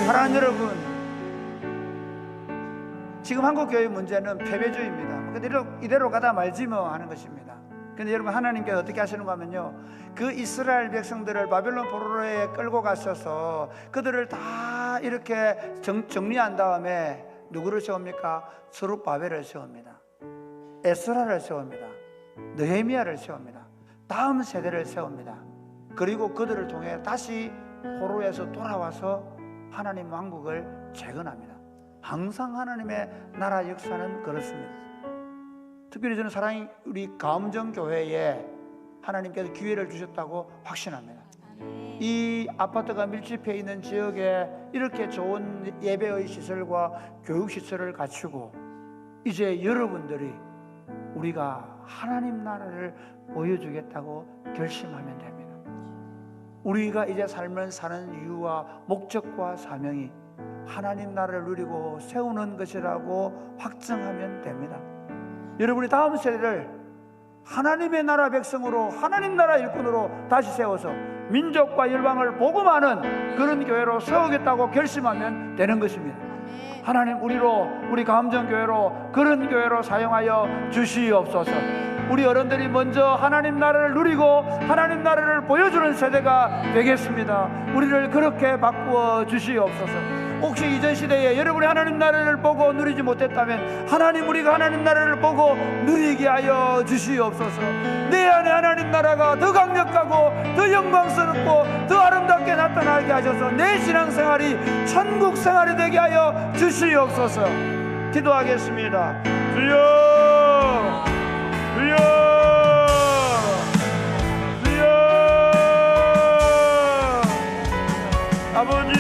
사랑하는 여러분, 지금 한국 교회의 문제는 패배주의입니다. 근데 이대로 가다 말지 뭐 하는 것입니다. 근데 여러분, 하나님께서 어떻게 하시는가 하면요, 그 이스라엘 백성들을 바벨론 포로에 끌고 가셔서 그들을 다 이렇게 정리한 다음에 누구를 세웁니까? 스룹바벨을 세웁니다. 에스라를 세웁니다. 느헤미야를 세웁니다. 다음 세대를 세웁니다. 그리고 그들을 통해 다시 포로에서 돌아와서 하나님 왕국을 재건합니다. 항상 하나님의 나라 역사는 그렇습니다. 특별히 저는 사랑이 우리 가음정 교회에 하나님께서 기회를 주셨다고 확신합니다. 이 아파트가 밀집해 있는 지역에 이렇게 좋은 예배의 시설과 교육 시설을 갖추고 이제 여러분들이 우리가 하나님 나라를 보여주겠다고 결심하면 됩니다. 우리가 이제 삶을 사는 이유와 목적과 사명이 하나님 나라를 누리고 세우는 것이라고 확증하면 됩니다. 여러분이 다음 세대를 하나님의 나라 백성으로, 하나님 나라 일꾼으로 다시 세워서 민족과 열방을 복음하는 그런 교회로 세우겠다고 결심하면 되는 것입니다. 하나님, 우리 가음정교회로 그런 교회로 사용하여 주시옵소서. 우리 어른들이 먼저 하나님 나라를 누리고 하나님 나라를 보여주는 세대가 되겠습니다. 우리를 그렇게 바꾸어 주시옵소서. 혹시 이전 시대에 여러분이 하나님 나라를 보고 누리지 못했다면 하나님, 우리가 하나님 나라를 보고 누리게 하여 주시옵소서. 내 안에 하나님 나라가 더 강력하고 더 영광스럽고 더 아름답게 나타나게 하셔서 내 신앙생활이 천국 생활이 되게 하여 주시옵소서. 기도하겠습니다. 주여, 주여, 주여. 아버지,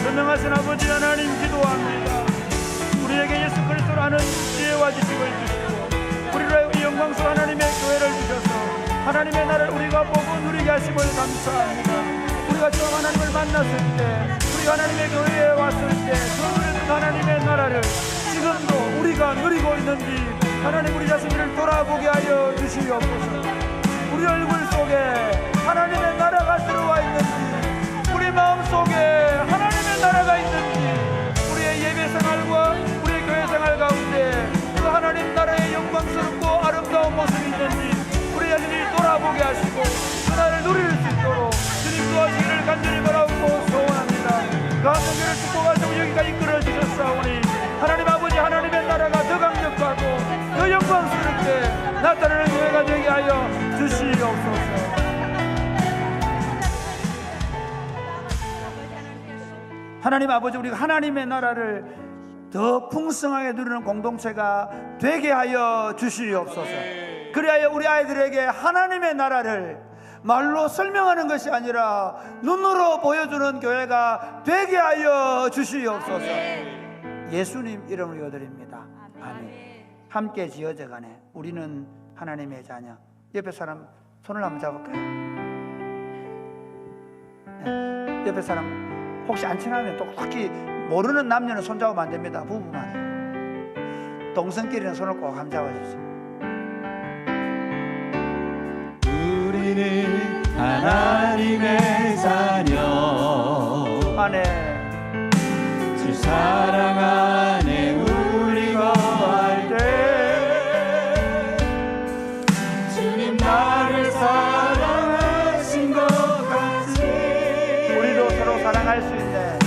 선명하신 아버지 하나님, 기도합니다. 우리에게 예수 그리스도라는 지혜와 지식을 주시고 우리를 이 영광스러운 하나님의 교회를 주셔서 하나님의 나라를 우리가 보고 누리게 하심을 감사합니다. 우리가 처음 하나님을 만났을 때, 우리가 하나님의 교회에 왔을 때 그 하나님의 나라를 지금도 우리가 누리고 있는지 하나님, 우리 자신을 돌아보게 하여 주시옵소서. 우리 얼굴 속에 하나님의 나라가 들어와 있는지, 우리 마음 속에 하나님의 나라가 있는지, 우리의 예배 생활과 우리의 교회 생활 가운데 그 하나님 나라의 영광스럽고 아름다운 모습이 있는지 우리 자신이 돌아보게 하시고 그 나라를 누릴 수 있도록 주님 도와주기를 간절히 바라고 소원합니다. 가정교를 축복하시고 여기까지 이끌어 주셨사오니 하나님 아버지, 하나님의 나라가 더 강력하고 더 영광스럽게 나타나는 교회가 되게 하여 주시옵소서. 하나님 아버지, 우리가 하나님의 나라를 더 풍성하게 누리는 공동체가 되게 하여 주시옵소서. 그리하여 우리 아이들에게 하나님의 나라를 말로 설명하는 것이 아니라 눈으로 보여주는 교회가 되게 하여 주시옵소서. 예수님 이름으로 기도드립니다. 아멘. 함께 지어져가네. 우리는 하나님의 자녀. 옆에 사람 손을 한번 잡을까요? 네. 옆에 사람 혹시 안 친하면 똑똑히, 모르는 남녀는 손잡으면 안 됩니다. 부부만. 동성끼리는 손을 꼭 한번 잡아주세요. 우리는 하나님의 자녀, 아멘. 주 사랑 안에 우리 거할 때 주님 나를 사랑하신 것 같이 우리도 서로 사랑할 수 있네.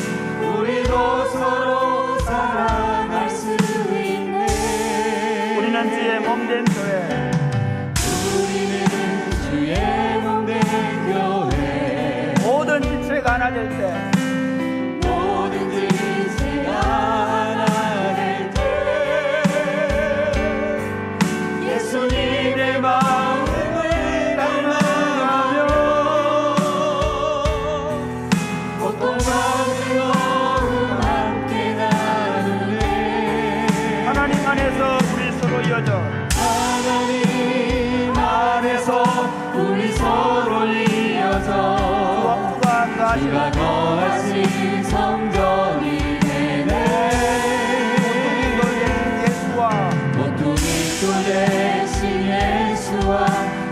우리도 서로 사랑할 수 있네. 우리는 주의 몸된 교회. 우리는 주의 몸된 교회. 모든 지체가 하나 될 때, 모든 지체가 하나 될 때 예수님의 마음을 닮아가며 고통받은 마음 함께 나누네. 하나님 안에서 우리 서로 이어져 하나님 안에서 우리 서로 이어져 주가 주가 거하신 성전이 되네. 예수와 모퉁이 돌 대신 예수와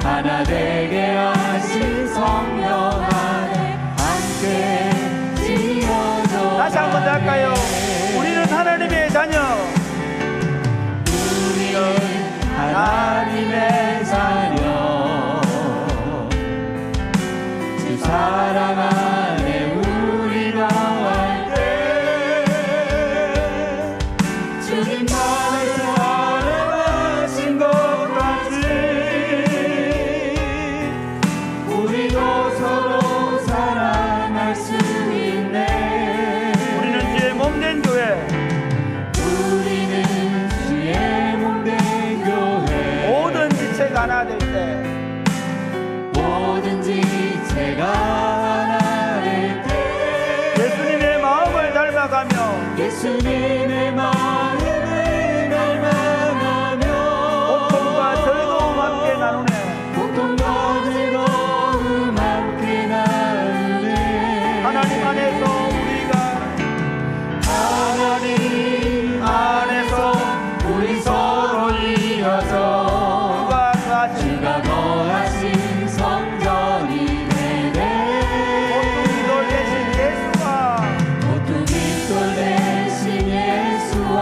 하나 되게 하신 성령 안에 함께 지어져 다시 한번 더 할까요? 우리는 하나님의 자녀. 우리는 하나님의 자녀. 주 사랑 안에 우리 거할 때 주님만을 사랑하신 것 같이 우리도 서로 사랑할 수 있네. 우리는 주의 몸된 교회. 우리는 주의 몸된 교회. 모든 지체가 하나 될 때, 모든 지체가 하나 될 때 예수님의 마음을 닮아가며 예수님의 마음을 닮아가며 고통과 즐거움 함께 나누네. 고통과 즐거움 함께 나누네. 하나님 안에서 우리가 하나님 안에서 우리 서로 이어져 주가 거하신 주가 거하신 성전이 되네. 모퉁이 돌 대신 예수와 모퉁이 돌 대신 예수와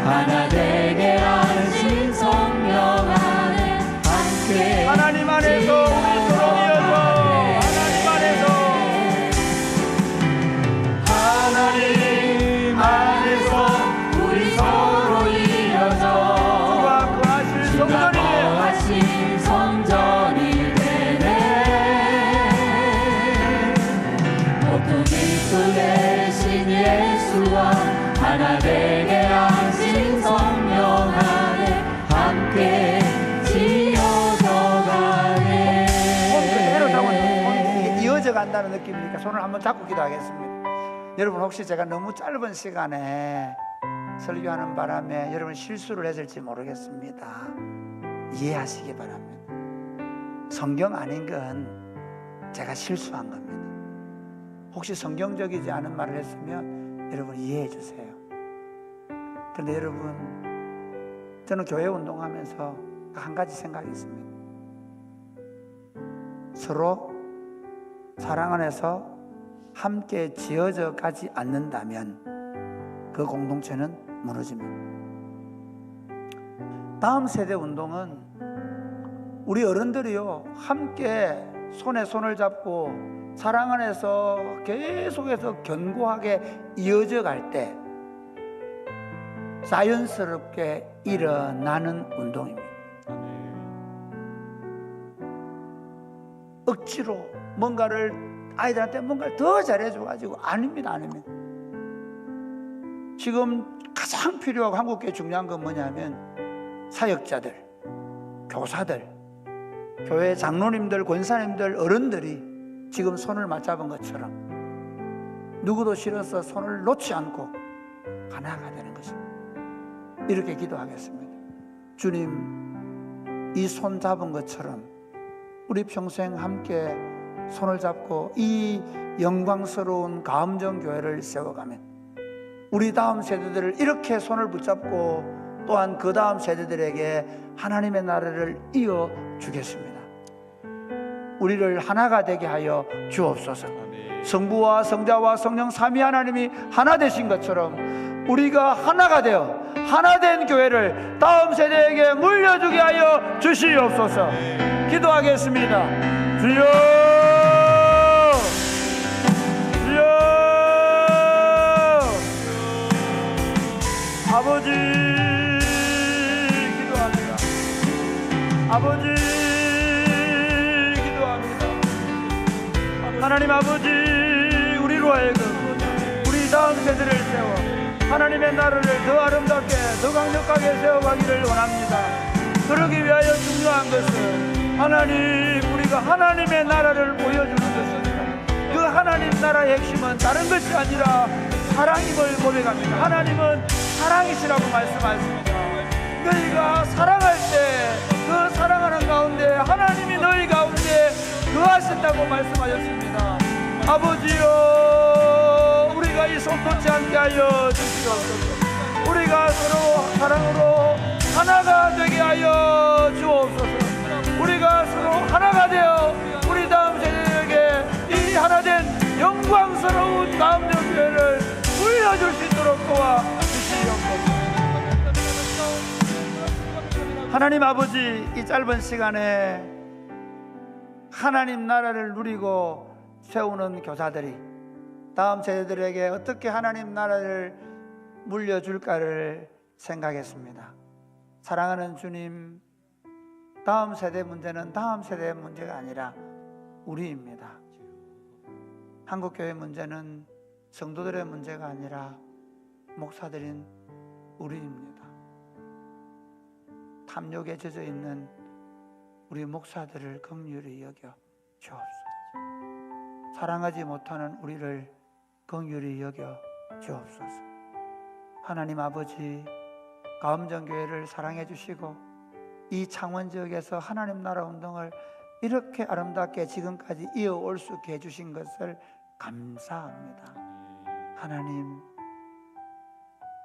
하나 되게 하신 성령 안에 함께 하나님 안에서 우리 서로 이어져 하나님 안에서 하나님 안에서 우리 서로 이어져 주가 거하실 주가 성전이네. 거하신 성전이 되네. 모퉁이 돌 대신 예수와 하나 되게 하신 성령 안에 함께 지어져 가네. 손 그대로 잡고 이게 이어져 간다는 느낌이니까 손을 한번 잡고 기도하겠습니다. 여러분 혹시 제가 너무 짧은 시간에 설교하는 바람에 여러분 실수를 했을지 모르겠습니다. 이해하시기 바랍니다. 성경 아닌 건 제가 실수한 겁니다. 혹시 성경적이지 않은 말을 했으면 여러분 이해해 주세요. 그런데 여러분, 저는 교회 운동하면서 한 가지 생각이 있습니다. 서로 사랑 안에서 함께 지어져 가지 않는다면 그 공동체는 무너집니다. 다음 세대 운동은 우리 어른들이요 함께 손에 손을 잡고 사랑 안에서 계속해서 견고하게 이어져 갈 때 자연스럽게 일어나는 운동입니다. 억지로 뭔가를 아이들한테 뭔가를 더 잘해줘가지고 아닙니다. 지금 가장 필요하고 한국교회 중요한 건 뭐냐면 사역자들, 교사들, 교회 장로님들, 권사님들, 어른들이 지금 손을 맞잡은 것처럼 누구도 싫어서 손을 놓지 않고 하나가 되는 것입니다. 이렇게 기도하겠습니다. 주님, 이 손 잡은 것처럼 우리 평생 함께 손을 잡고 이 영광스러운 가음정 교회를 세워가면 우리 다음 세대들을 이렇게 손을 붙잡고 또한 그 다음 세대들에게 하나님의 나라를 이어주겠습니다. 우리를 하나가 되게 하여 주옵소서. 성부와 성자와 성령 삼위 하나님이 하나 되신 것처럼 우리가 하나가 되어 하나된 교회를 다음 세대에게 물려주게 하여 주시옵소서. 기도하겠습니다. 주여, 주여. 하나님 아버지, 우리로 하여금 우리 다음 세대를 세워 하나님의 나라를 더 아름답게 더 강력하게 세워가기를 원합니다. 그러기 위하여 중요한 것은 하나님, 우리가 하나님의 나라를 보여주는 것입니다. 그 하나님 나라의 핵심은 다른 것이 아니라 사랑임을 고백합니다. 하나님은 사랑이시라고 말씀하십니다. 너희가 사랑할 때 그 사랑하는 가운데 하나님이 너희 가운데 거하신다고 말씀하셨습니다. 아버지여, 우리가 이 손 놓지 않게 하여 주시옵소서. 우리가 서로 사랑으로 하나가 되게 하여 주옵소서. 우리가 서로 하나가 되어 우리 다음 세대에게 이 하나된 영광스러운 다음 세대를 물려줄 수 있도록 도와주시옵소서. 하나님 아버지, 이 짧은 시간에 하나님 나라를 누리고 세우는 교사들이 다음 세대들에게 어떻게 하나님 나라를 물려줄까를 생각했습니다. 사랑하는 주님, 다음 세대 문제는 다음 세대의 문제가 아니라 우리입니다. 한국교회 문제는 성도들의 문제가 아니라 목사들인 우리입니다. 탐욕에 젖어 있는 우리 목사들을 긍휼히 여겨 주옵소서. 사랑하지 못하는 우리를 긍휼히 여겨 주옵소서. 하나님 아버지, 가음정교회를 사랑해 주시고 이 창원 지역에서 하나님 나라 운동을 이렇게 아름답게 지금까지 이어올 수 있게 해주신 것을 감사합니다. 하나님,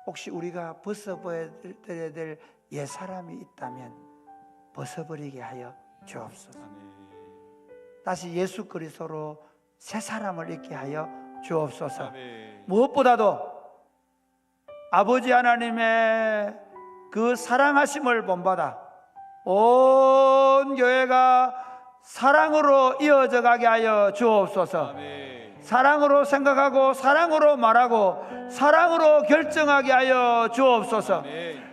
혹시 우리가 벗어버려야 될 옛사람이 있다면 벗어버리게 하여 주옵소서. 다시 예수 그리스도로 새 사람을 입게 하여 주옵소서. 무엇보다도 아버지 하나님의 그 사랑하심을 본받아 온 교회가 사랑으로 이어져 가게 하여 주옵소서. 사랑으로 생각하고 사랑으로 말하고 사랑으로 결정하게 하여 주옵소서.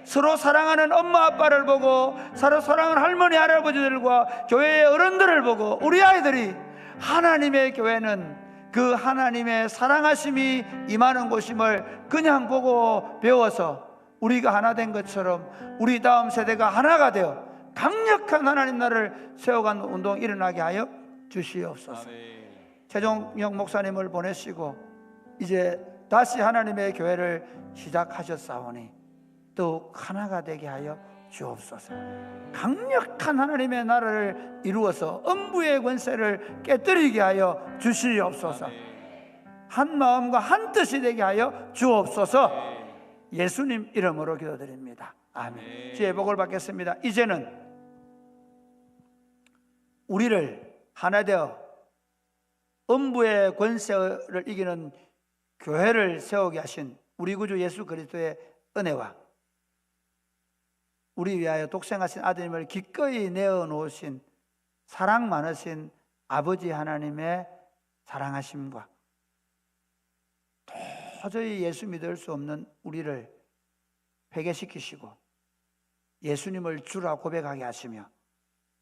서로 사랑하는 엄마 아빠를 보고 서로 사랑하는 할머니 할아버지들과 교회의 어른들을 보고 우리 아이들이 하나님의 교회는 그 하나님의 사랑하심이 임하는 곳임을 그냥 보고 배워서 우리가 하나 된 것처럼 우리 다음 세대가 하나가 되어 강력한 하나님 나라를 세워가는 운동이 일어나게 하여 주시옵소서. 최종영 목사님을 보내시고 이제 다시 하나님의 교회를 시작하셨사오니 더욱 하나가 되게 하여 주옵소서. 강력한 하나님의 나라를 이루어서 음부의 권세를 깨뜨리게 하여 주시옵소서. 한 마음과 한 뜻이 되게 하여 주옵소서. 예수님 이름으로 기도드립니다. 아멘. 주의 복을 받겠습니다. 이제는 우리를 하나 되어 음부의 권세를 이기는 교회를 세우게 하신 우리 구주 예수 그리스도의 은혜와 우리 위하여 독생하신 아드님을 기꺼이 내어놓으신 사랑 많으신 아버지 하나님의 사랑하심과 도저히 예수 믿을 수 없는 우리를 회개시키시고 예수님을 주라 고백하게 하시며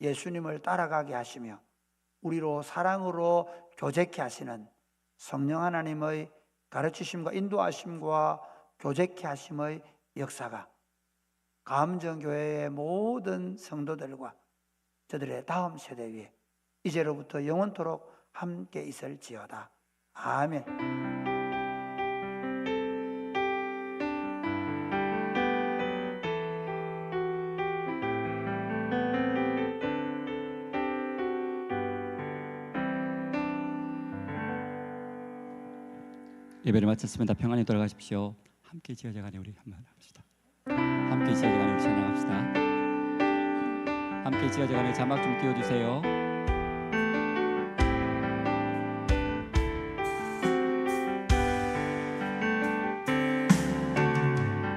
예수님을 따라가게 하시며 우리로 사랑으로 교제케 하시는 성령 하나님의 가르치심과 인도하심과 교제케 하심의 역사가 가음정교회의 모든 성도들과 저들의 다음 세대 위에 이제로부터 영원토록 함께 있을지어다. 아멘. 예배를 마쳤습니다. 평안히 돌아가십시오. 함께 지어져가니 우리 한번 합시다. 함께 지어져가니 우리 찬양합시다. 함께 지어져가니 자막 좀 띄워주세요.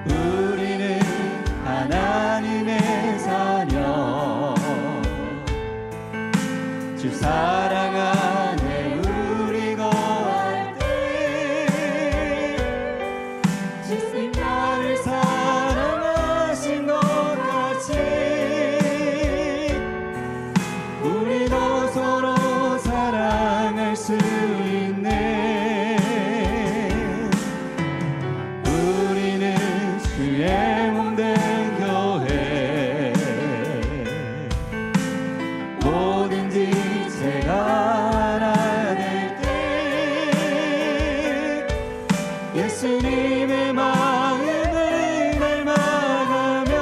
우리는 하나님의 자녀 주 사랑하네 우리 거할 때 주님 나를 사랑하신 것 같이 우리도 서로 사랑할 수 있네. 우리는 주의 몸된 교회, 뭐든지 제가 하나 될 때 예수님의 마음을 닮아가며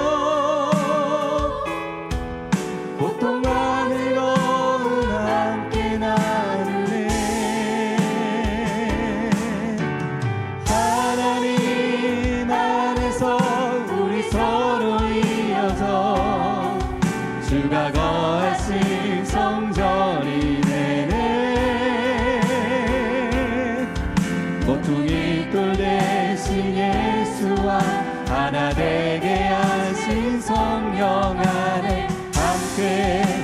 고통과 즐거움 함께 나누네. 하나님 안에서 우리 서로 이어서 주가 거하신 성전이 되네. 모퉁이 돌 대신 예수와 하나 되게 하신 성령 안에 함께